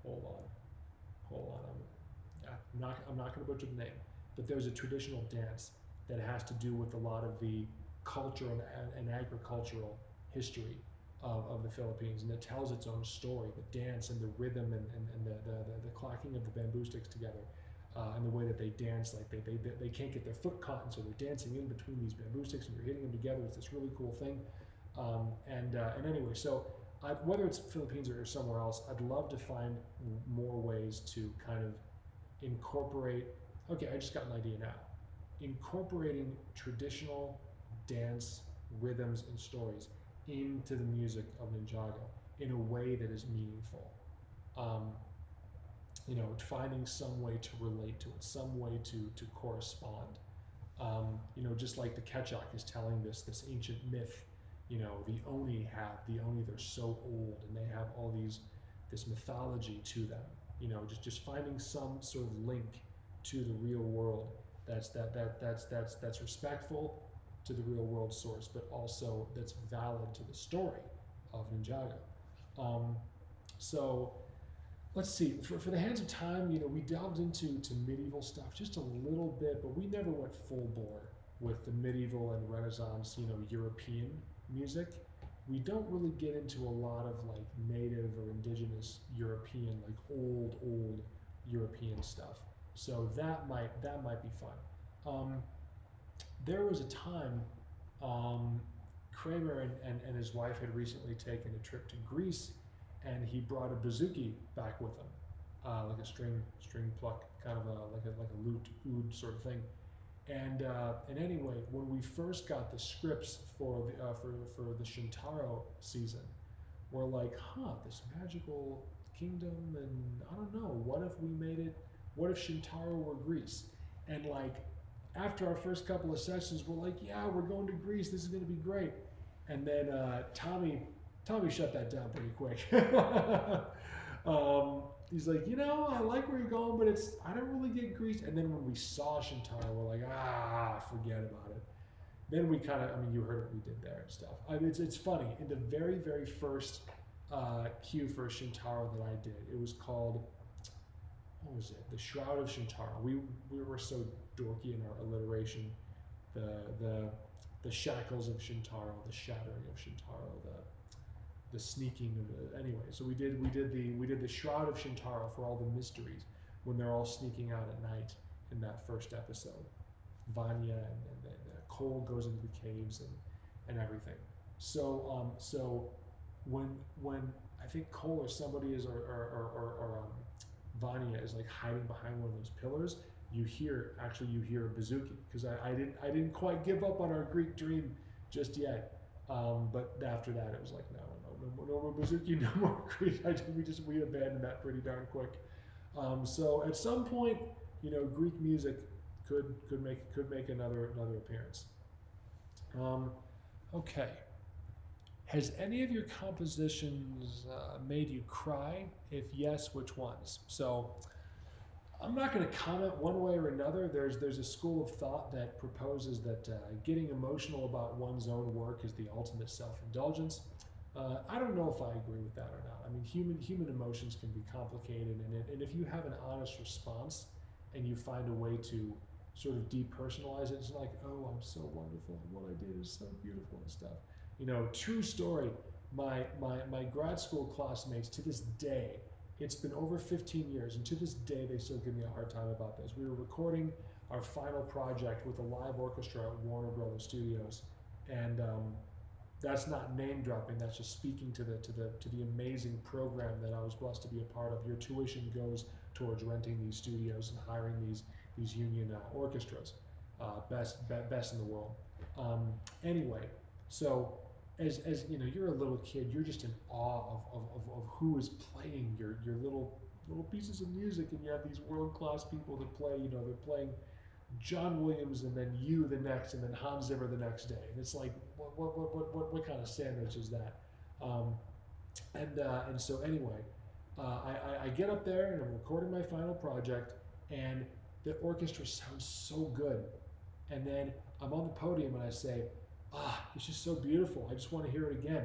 hold on, I'm not going to butcher the name, but there's a traditional dance that has to do with a lot of the culture and agricultural history of the Philippines, and it tells its own story. The dance and the rhythm and the clacking of the bamboo sticks together, and the way that they dance, like they can't get their foot caught, and so they're dancing in between these bamboo sticks, and you're hitting them together. It's this really cool thing. And anyway, so whether it's Philippines or somewhere else, I'd love to find more ways to kind of incorporate. Okay, I just got an idea now. Incorporating traditional dance rhythms and stories into the music of Ninjago in a way that is meaningful. Finding some way to relate to it, some way to correspond. Just like the Ketchak is telling this ancient myth. The Oni they're so old, and they have all this mythology to them. Just finding some sort of link to the real world that's respectful to the real world source, but also that's valid to the story of Ninjago. So let's see. For the Hands of Time, we delved into medieval stuff just a little bit, but we never went full bore with the medieval and Renaissance, European music. We don't really get into a lot of like native or indigenous European, like old European stuff. So that might be fun. There was a time, Kramer and his wife had recently taken a trip to Greece, and he brought a bouzouki back with him, like a string pluck, kind of like a lute oud sort of thing. And anyway, when we first got the scripts for the Shintaro season, we're like, this magical kingdom, and I don't know, what if Shintaro were Greece? And like, after our first couple of sessions, we're like, yeah, we're going to Greece, this is going to be great. And then Tommy shut that down pretty quick. He's like, I like where you're going, but I don't really get Greece. And then when we saw Shintaro, we're like, forget about it. Then we kind of, you heard what we did there and stuff. It's funny, in the very first cue for Shintaro that I did, it was called, what was it? The Shroud of Shintaro. We were so dorky in our alliteration. The shackles of Shintaro, the shattering of Shintaro, the sneaking of it. Anyway, so we did the Shroud of Shintaro for all the mysteries when they're all sneaking out at night in that first episode. Vanya and Cole goes into the caves and everything. So when I think Cole or somebody is or Vanya is like hiding behind one of those pillars, you hear a bouzouki, because I didn't quite give up on our Greek dream just yet. But after that, it was like, no more bouzouki, no more Greek. We abandoned that pretty darn quick. So at some point, Greek music could make another appearance. Okay. Has any of your compositions made you cry? If yes, which ones? So I'm not going to comment one way or another. There's a school of thought that proposes that getting emotional about one's own work is the ultimate self-indulgence. I don't know if I agree with that or not. I mean, human emotions can be complicated, and if you have an honest response and you find a way to sort of depersonalize it, it's like, oh, I'm so wonderful, and what I did is so beautiful and stuff. You know, true story. My grad school classmates to this day, it's been over 15 years, and to this day they still give me a hard time about this. We were recording our final project with a live orchestra at Warner Brothers Studios, and that's not name dropping. That's just speaking to the amazing program that I was blessed to be a part of. Your tuition goes towards renting these studios and hiring these union orchestras, best in the world. Anyway, so as you know, you're a little kid. You're just in awe of who is playing your little pieces of music, and you have these world class people that play. You know, they're playing John Williams, and then you the next, and then Hans Zimmer the next day, and it's like, what kind of sandwich is that? And so anyway, I get up there and I'm recording my final project, and the orchestra sounds so good, and then I'm on the podium and I say, it's just so beautiful. I just want to hear it again.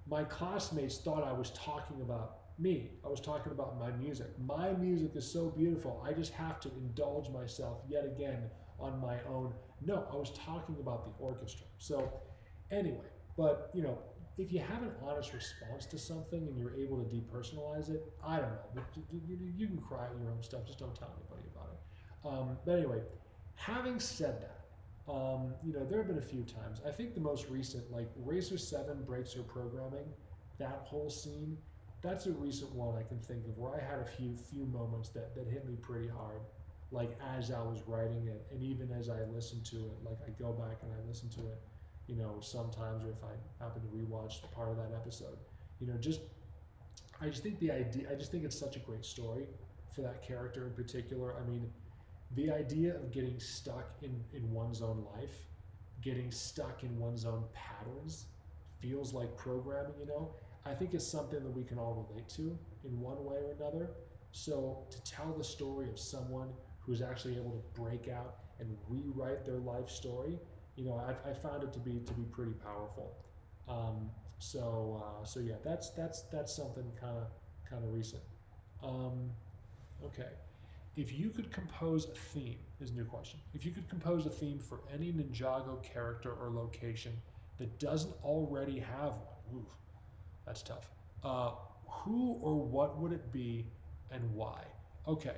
My classmates thought I was talking about me. I was talking about my music. My music is so beautiful. I just have to indulge myself yet again on my own. No, I was talking about the orchestra. So anyway, but you know, if you have an honest response to something and you're able to depersonalize it, I don't know. But you can cry at your own stuff. Just don't tell anybody about it. But anyway, having said that, you know, there have been a few times. I think the most recent, like Racer 7 breaks her programming, that whole scene, that's a recent one I can think of where I had a few moments that hit me pretty hard, like as I was writing it, and even as I listened to it, like I go back and I listen to it, you know, sometimes, or if I happen to rewatch part of that episode, you know, I just think it's such a great story for that character in particular. I mean, the idea of getting stuck in one's own life, getting stuck in one's own patterns, feels like programming, you know. I think it's something that we can all relate to in one way or another. So to tell the story of someone who's actually able to break out and rewrite their life story, you know, I found it to be pretty powerful. So yeah, that's something kind of recent. Okay. If you could compose a theme, is a new question. If you could compose a theme for any Ninjago character or location that doesn't already have one, oof, that's tough. Who or what would it be and why? Okay,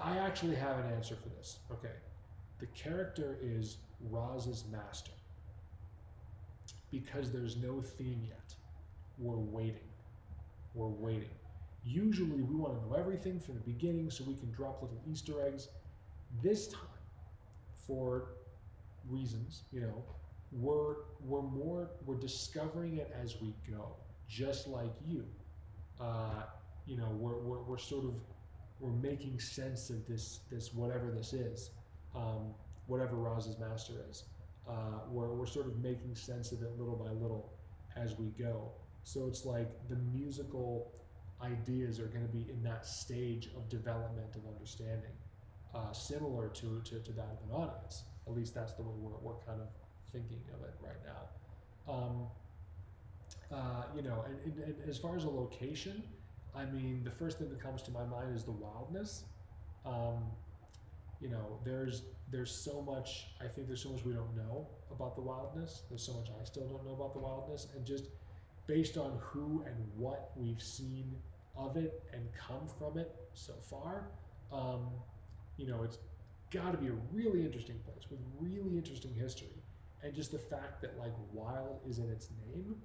I actually have an answer for this. Okay, the character is Roz's master. Because there's no theme yet, we're waiting. We're waiting. Usually we want to know everything from the beginning so we can drop little Easter eggs. This time, for reasons, you know, we're discovering it as we go, just like you. You know, we're making sense of this whatever this is, whatever Roz's master is. We're sort of making sense of it little by little as we go. So it's like the musical ideas are going to be in that stage of development and understanding, similar to that of an audience. At least that's the way we're kind of thinking of it right now. You know, and as far as a location, I mean, the first thing that comes to my mind is the wildness. You know, there's so much, I think there's so much we don't know about the wildness. There's so much I still don't know about the wildness, and just based on who and what we've seen of it and come from it so far, you know, it's got to be a really interesting place with really interesting history. And just the fact that like wild is in its name,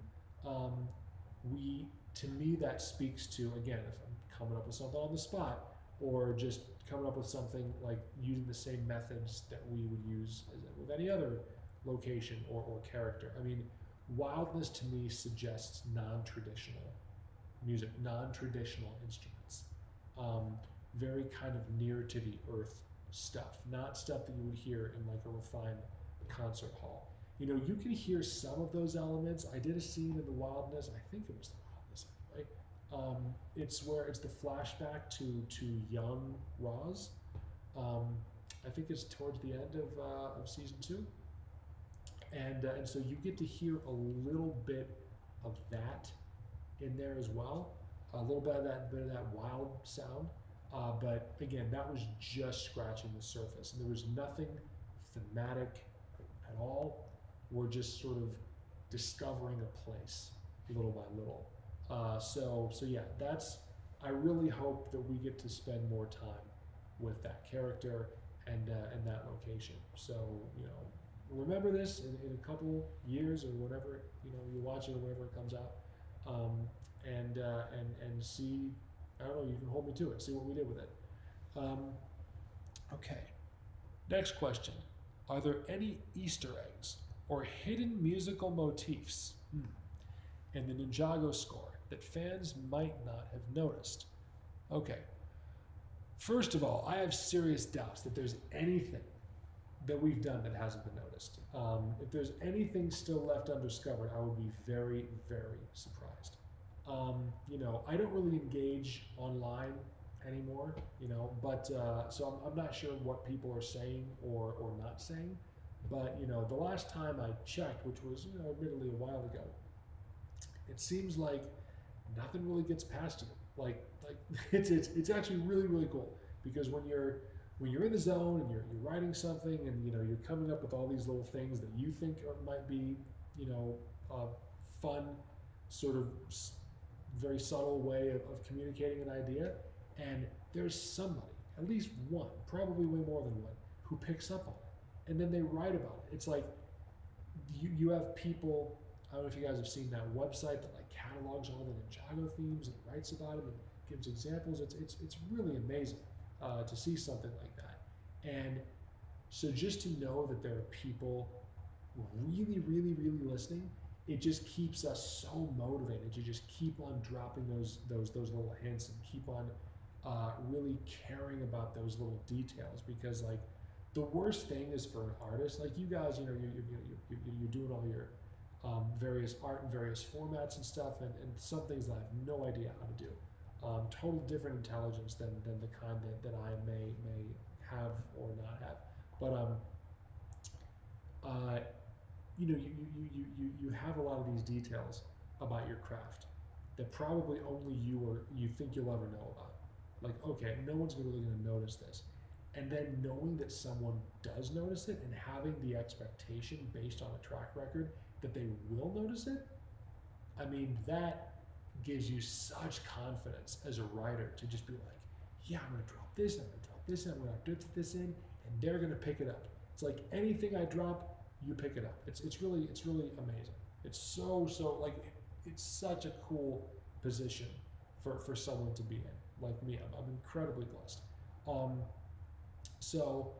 to me that speaks to, again, if I'm coming up with something on the spot, or just coming up with something like using the same methods that we would use with any other location or character. I mean, wildness to me suggests non-traditional music, non-traditional instruments, very kind of near to the earth stuff, not stuff that you would hear in like a refined concert hall. You know, you can hear some of those elements. I did a scene in the wildness, I think it was the wildness anyway, It's where it's the flashback to young Roz. I think it's towards the end of season 2, and so you get to hear a little bit of that in there as well, a little bit of that wild sound. But again, that was just scratching the surface, and there was nothing thematic at all. We're just sort of discovering a place little by little. So yeah, I really hope that we get to spend more time with that character and that location. So remember this in a couple years or whatever you watch it or whenever it comes out, and see. I don't know. You can hold me to it. See what we did with it. Okay. Next question: are there any Easter eggs or hidden musical motifs in the Ninjago score that fans might not have noticed? Okay. First of all, I have serious doubts that there's anything that we've done that hasn't been noticed. If there's anything still left undiscovered, I would be very, very surprised. I don't really engage online anymore, but so I'm not sure what people are saying or not saying. But the last time I checked, which was admittedly a while ago, it seems like nothing really gets past you. Like it's actually really, really cool, because when you're in the zone and you're writing something and you're coming up with all these little things that you think might be fun, sort of very subtle way of communicating an idea, and there's somebody, at least one, probably way more than one, who picks up on it, and then they write about it. It's like you have people. I don't know if you guys have seen that website that like catalogs all the Ninjago themes and writes about them and gives examples. It's really amazing to see something like that. And so just to know that there are people really, really, really listening, it just keeps us so motivated to just keep on dropping those little hints and keep on really caring about those little details. Because like the worst thing is for an artist like you guys, you're doing all your various art in various formats and stuff, and some things that I have no idea how to do. Total different intelligence than the kind that I may have or not have. But you have a lot of these details about your craft that probably only you think you'll ever know about. Like, okay, no one's really going to notice this. And then knowing that someone does notice it and having the expectation based on a track record that they will notice it, I mean, that gives you such confidence as a writer to just be like, yeah, I'm going to drop this, I'm going to drop this, I'm going to put this in, and they're going to pick it up. It's like anything I drop, you pick it up. It's really amazing. It's so like it's such a cool position for someone to be in. Like me, I'm incredibly blessed. So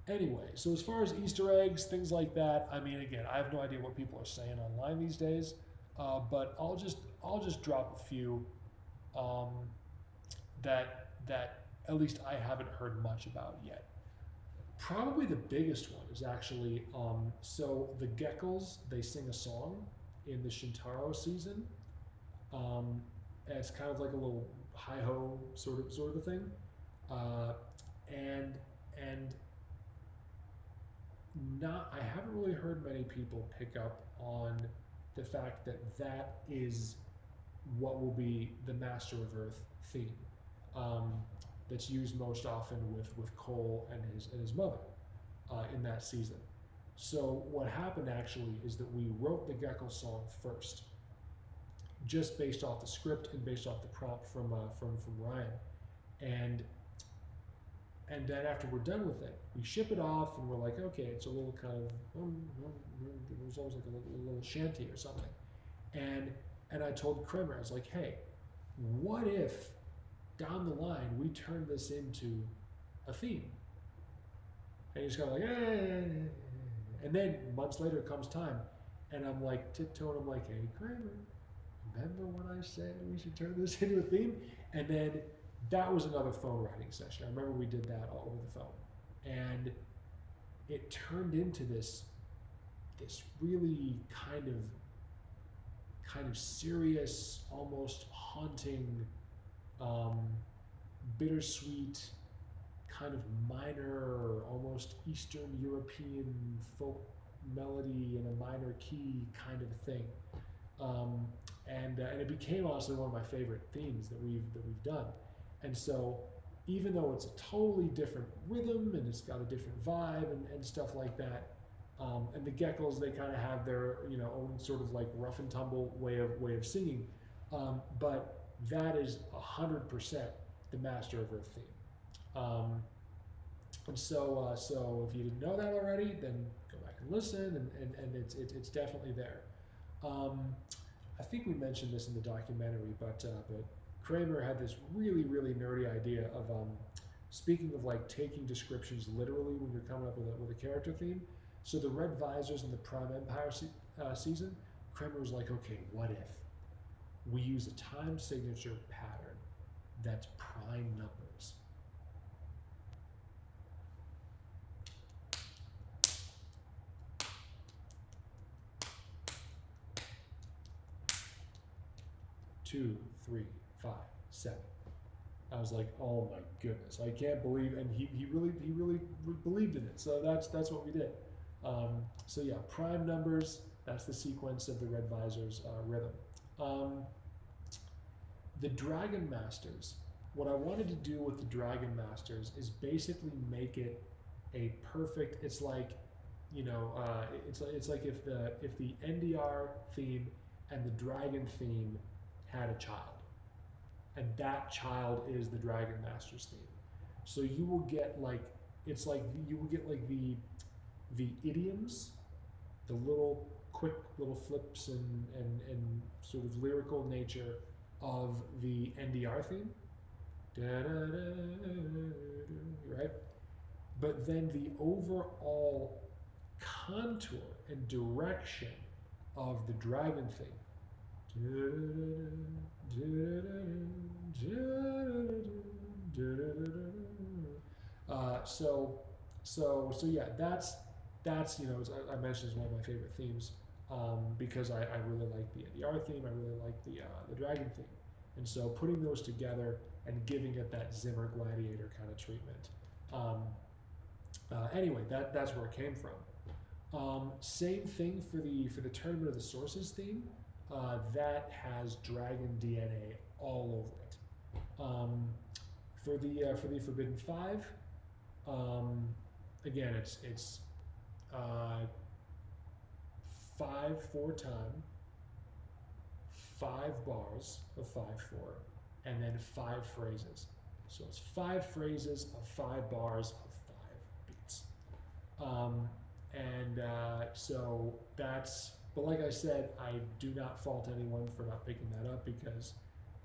anyway, so as far as Easter eggs, things like that, I mean, again, I have no idea what people are saying online these days, but I'll just drop a few that at least I haven't heard much about yet. Probably the biggest one is actually, so the Geckos, they sing a song in the Shintaro season. And it's kind of like a little hi-ho sort of thing. And I haven't really heard many people pick up on the fact that is what will be the Master of Earth theme. That's used most often with Cole and his mother in that season. So what happened actually is that we wrote the Gecko song first, just based off the script and based off the prompt from Ryan, and then after we're done with it, we ship it off and we're like, okay, it's a little kind of it was almost like a little shanty or something, and I told Kramer, I was like, hey, what if down the line we turn this into a theme? And he's kind of like, and then months later comes time, and I'm like tiptoeing, I'm like, hey Kramer, remember when I said we should turn this into a theme? And then that was another phone writing session. I remember we did that all over the phone, and it turned into this really kind kind of serious, almost haunting, bittersweet, kind of minor, almost Eastern European folk melody in a minor key kind of thing. And it became honestly one of my favorite themes that we've done. And so even though it's a totally different rhythm and it's got a different vibe and stuff like that, and the Geckos, they kind of have their own sort of like rough and tumble way of singing, but that is 100% the Master of Earth theme. And so if you didn't know that already, then go back and listen, and it's definitely there. I think we mentioned this in the documentary, but Kramer had this really nerdy idea of speaking of like taking descriptions literally when you're coming up with a character theme. So the Red Visors in the Prime Empire season, Kramer was like, okay, what if we use a time signature pattern that's prime numbers? Two, 3, 5, 7. I was like, oh my goodness, I can't believe, and he really believed in it. So that's what we did. So yeah, prime numbers. That's the sequence of the Red Visors rhythm. The Dragon Masters. What I wanted to do with the Dragon Masters is basically make it a perfect. It's like, it's like if the NDR theme and the Dragon theme had a child, and that child is the Dragon Masters theme. So you will get like, it's like you will get like the idioms, the little quick little flips and sort of lyrical nature of the NDR theme, right? But then the overall contour and direction of the Dragon theme. So yeah, that's I mentioned is one of my favorite themes, because I really like the NDR theme, I really like the Dragon theme, and so putting those together and giving it that Zimmer Gladiator kind of treatment. Anyway, that's where it came from. Same thing for the Tournament of the Sources theme. That has Dragon DNA all over it. For the Forbidden Five, again, it's 5/4 time, 5 bars of 5/4, and then 5 phrases. So it's 5 phrases of 5 bars of 5 beats. So that's. But like I said, I do not fault anyone for not picking that up because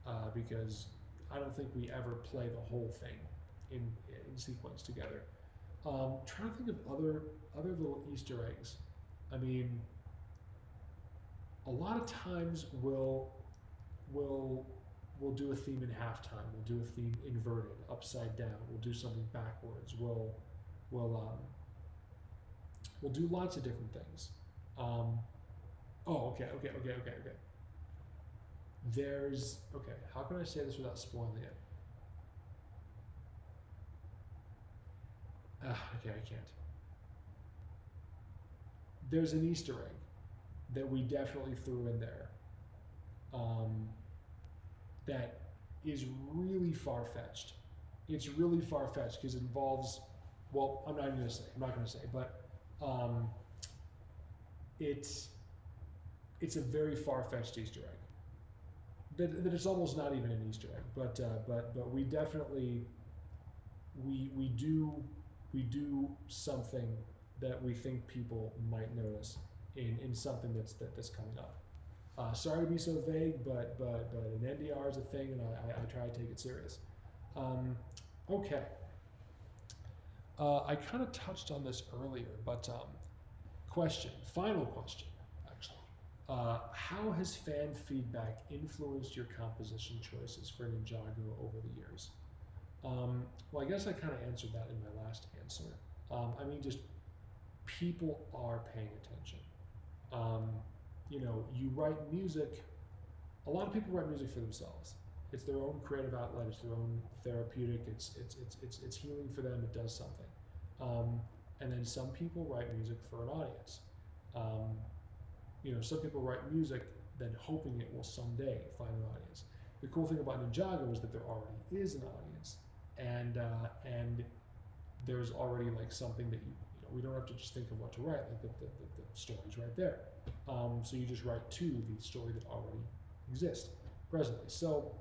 I don't think we ever play the whole thing in sequence together. Trying to think of other little Easter eggs. I mean, a lot of times we'll do a theme in halftime. We'll do a theme inverted, upside down. We'll do something backwards. We'll do lots of different things. Okay. How can I say this without spoiling it? Okay, I can't. There's an Easter egg that we definitely threw in there, that is really far-fetched. It's really far-fetched because it involves, well, I'm not going to say, but it's a very far-fetched Easter egg. That it's almost not even an Easter egg, but we definitely we do something that we think people might notice in something that's coming up. Sorry to be so vague, but an NDR is a thing, and I try to take it serious. Okay. I kind of touched on this earlier, but final question. How has fan feedback influenced your composition choices for Ninjago over the years? Well, I guess I kind of answered that in my last answer. I mean, just people are paying attention. You write music a lot of people write music for themselves. It's their own creative outlet. It's their own therapeutic. It's healing for them. It does something. And then some people write music for an audience. Some people write music then hoping it will someday find an audience. The cool thing about Ninjago is that there already is an audience, and there's already like something that we don't have to just think of what to write. Like the story's right there. So you just write to the story that already exists presently. So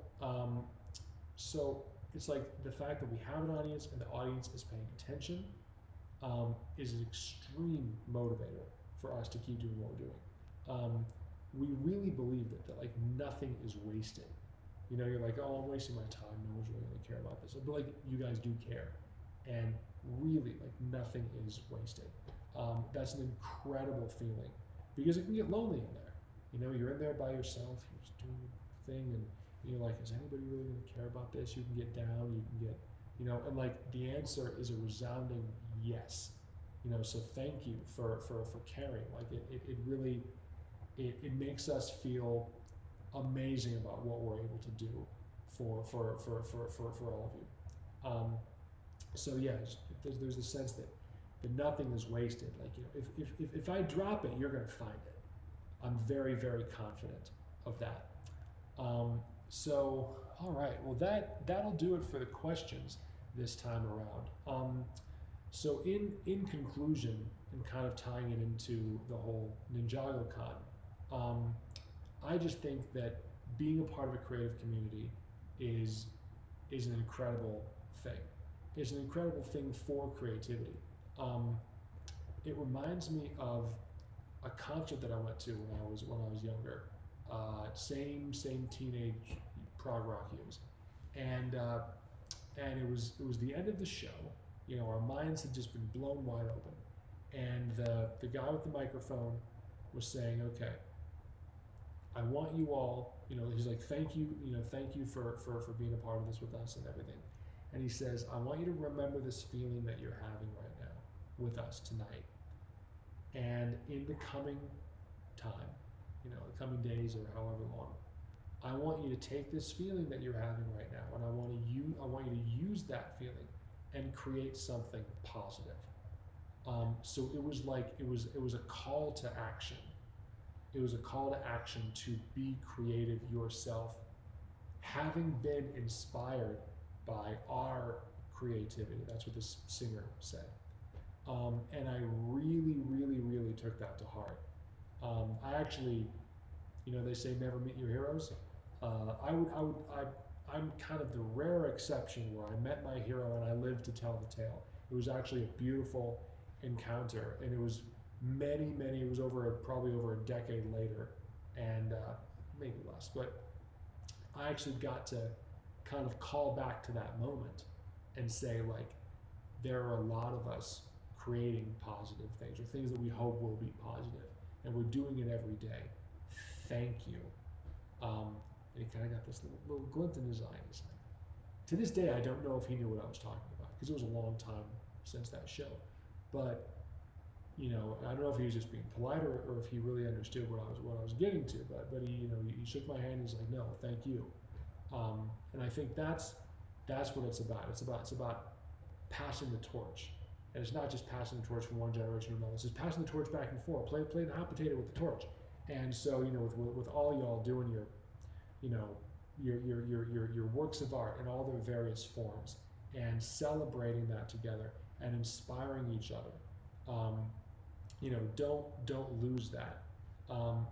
it's like the fact that we have an audience and the audience is paying attention is an extreme motivator for us to keep doing what we're doing. We really believe that like nothing is wasted. You're like, oh, I'm wasting my time. No one's really gonna care about this. But like you guys do care, and really like nothing is wasted. That's an incredible feeling because it can get lonely in there. You're in there by yourself. You're just doing your thing, and you're like, is anybody really gonna care about this? You can get down. You can get, and like the answer is a resounding yes. So thank you for caring. Like it really. It makes us feel amazing about what we're able to do for all of you. So yeah, there's a sense that nothing is wasted. Like if I drop it, you're gonna find it. I'm very, very confident of that. So all right, well that'll do it for the questions this time around. So in conclusion, and kind of tying it into the whole NinjagoCon. I just think that being a part of a creative community is an incredible thing. It's an incredible thing for creativity. It reminds me of a concert that I went to when I was younger. Same teenage prog rock years, and it was the end of the show. Our minds had just been blown wide open, and the guy with the microphone was saying, okay, I want you all, he's like, thank you for being a part of this with us and everything. And he says, I want you to remember this feeling that you're having right now with us tonight. And in the coming time, the coming days or however long, I want you to take this feeling that you're having right now, and I want you to use that feeling and create something positive. So it was like, it was a call to action. It was a call to action to be creative yourself, having been inspired by our creativity. That's what this singer said. And I really, really, really took that to heart. I actually, they say never meet your heroes. I'm kind of the rare exception where I met my hero and I lived to tell the tale. It was actually a beautiful encounter, and it was it was probably over a decade later, and maybe less, but I actually got to kind of call back to that moment and say, like, there are a lot of us creating positive things, or things that we hope will be positive, and we're doing it every day. Thank you. And he kind of got this little glint in his eye. To this day, I don't know if he knew what I was talking about, because it was a long time since that show. But I don't know if he was just being polite or if he really understood what I was getting to. But he he shook my hand. He's like, no, thank you. And I think that's what it's about. It's about passing the torch, and it's not just passing the torch from one generation to another. It's just passing the torch back and forth. Play the hot potato with the torch. And so with all y'all doing your works of art in all their various forms, and celebrating that together and inspiring each other. Don't lose that. One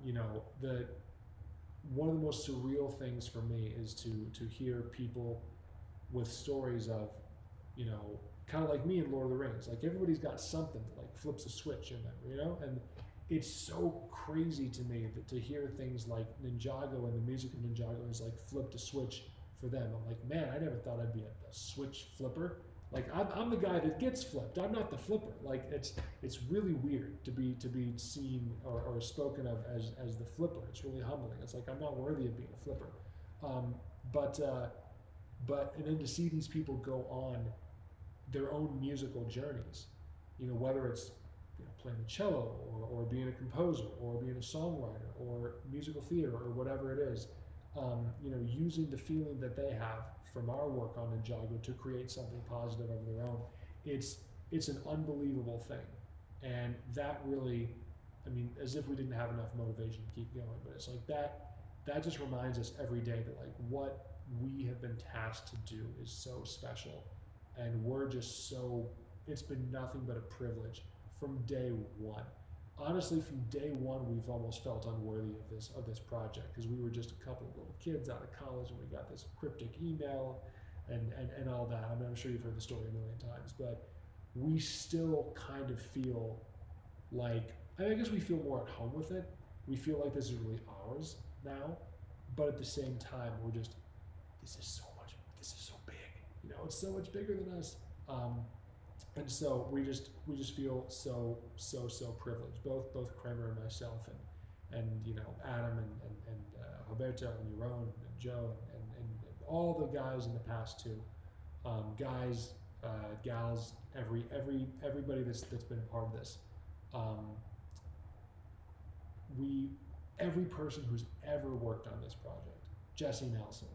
of the most surreal things for me is to hear people with stories of, kind of like me in Lord of the Rings. Like, everybody's got something that like flips a switch in them, and it's so crazy to me that to hear things like Ninjago and the music of Ninjago has like flipped a switch for them. I'm like, man, I never thought I'd be a switch flipper. Like, I'm the guy that gets flipped. I'm not the flipper. Like, it's really weird to be seen or spoken of as the flipper. It's really humbling. It's like, I'm not worthy of being a flipper. And then to see these people go on their own musical journeys, whether it's playing the cello or being a composer or being a songwriter or musical theater or whatever it is, using the feeling that they have from our work on Ninjago to create something positive of their own. It's an unbelievable thing, and that really, as if we didn't have enough motivation to keep going, but it's like that just reminds us every day that like what we have been tasked to do is so special, and we're just so, it's been nothing but a privilege from day one. Honestly, from day one, we've almost felt unworthy of this project because we were just a couple of little kids out of college and we got this cryptic email and all that. I'm sure you've heard the story a million times, but we still kind of feel like, I guess we feel more at home with it. We feel like this is really ours now, but at the same time, we're just, this is so big. It's so much bigger than us. And so we just feel so privileged, both Kramer and myself, and Adam and Roberto and Yaron and Joe and all the guys in the past too, guys, gals, everybody that's been a part of this. Every person who's ever worked on this project, Jesse Nelson,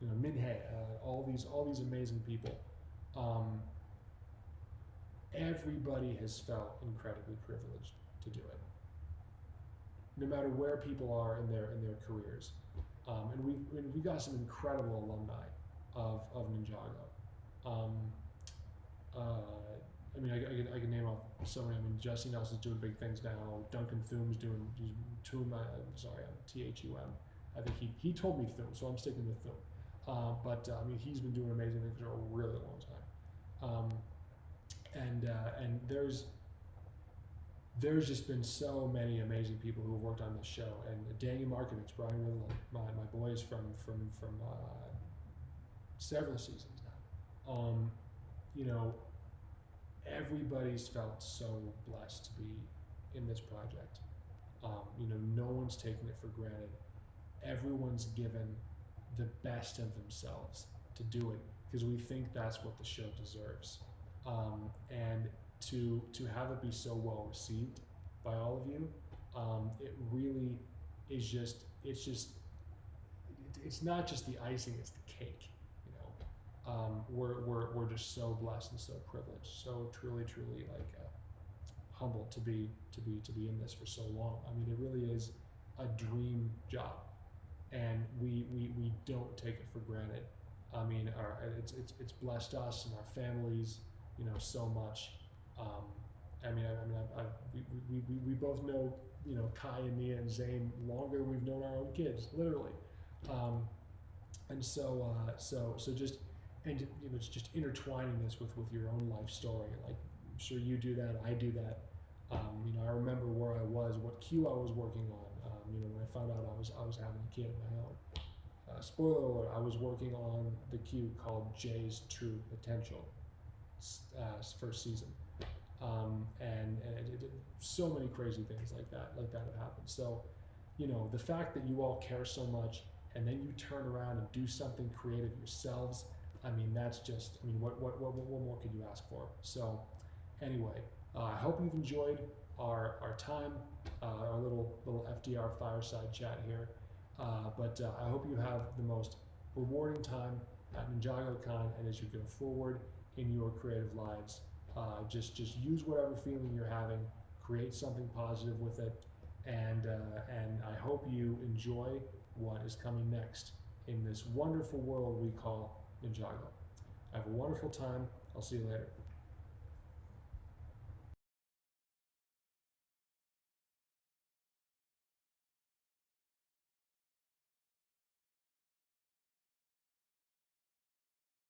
Minhei, all these amazing people. Everybody has felt incredibly privileged to do it, no matter where people are in their careers. And we got some incredible alumni of Ninjago. I can name off so many. Jesse Nelson's doing big things now. Duncan Thum's doing Thum. Thum. I think he told me Thum, so I'm sticking with Thum. But he's been doing amazing things for a really long time. And there's just been so many amazing people who have worked on this show. And Daniel Markovich, Brian Riddle, my boys from several seasons now. Everybody's felt so blessed to be in this project. No one's taken it for granted. Everyone's given the best of themselves to do it because we think that's what the show deserves. And to have it be so well received by all of you, it really is just, it's not just the icing, it's the cake. We're just so blessed and so privileged, so truly humbled to be in this for so long. It really is a dream job, and we don't take it for granted. It's blessed us and our families, so much. We both know, Kai and Mia and Zane longer than we've known our own kids, literally. And so just, and it's just intertwining this with your own life story. Like, I'm sure you do that, I do that. I remember where I was, what queue I was working on. When I found out I was having a kid of my own. Spoiler alert: I was working on the queue called Jay's True Potential, first season, and so many crazy things like that have happened. So, the fact that you all care so much, and then you turn around and do something creative yourselves. That's just, what more could you ask for? So, anyway, I hope you've enjoyed our time, our little FDR fireside chat here. But I hope you have the most rewarding time at NinjagoCon, and as you go forward in your creative lives, just use whatever feeling you're having, create something positive with it, and I hope you enjoy what is coming next in this wonderful world we call Ninjago. Have a wonderful time. I'll see you later.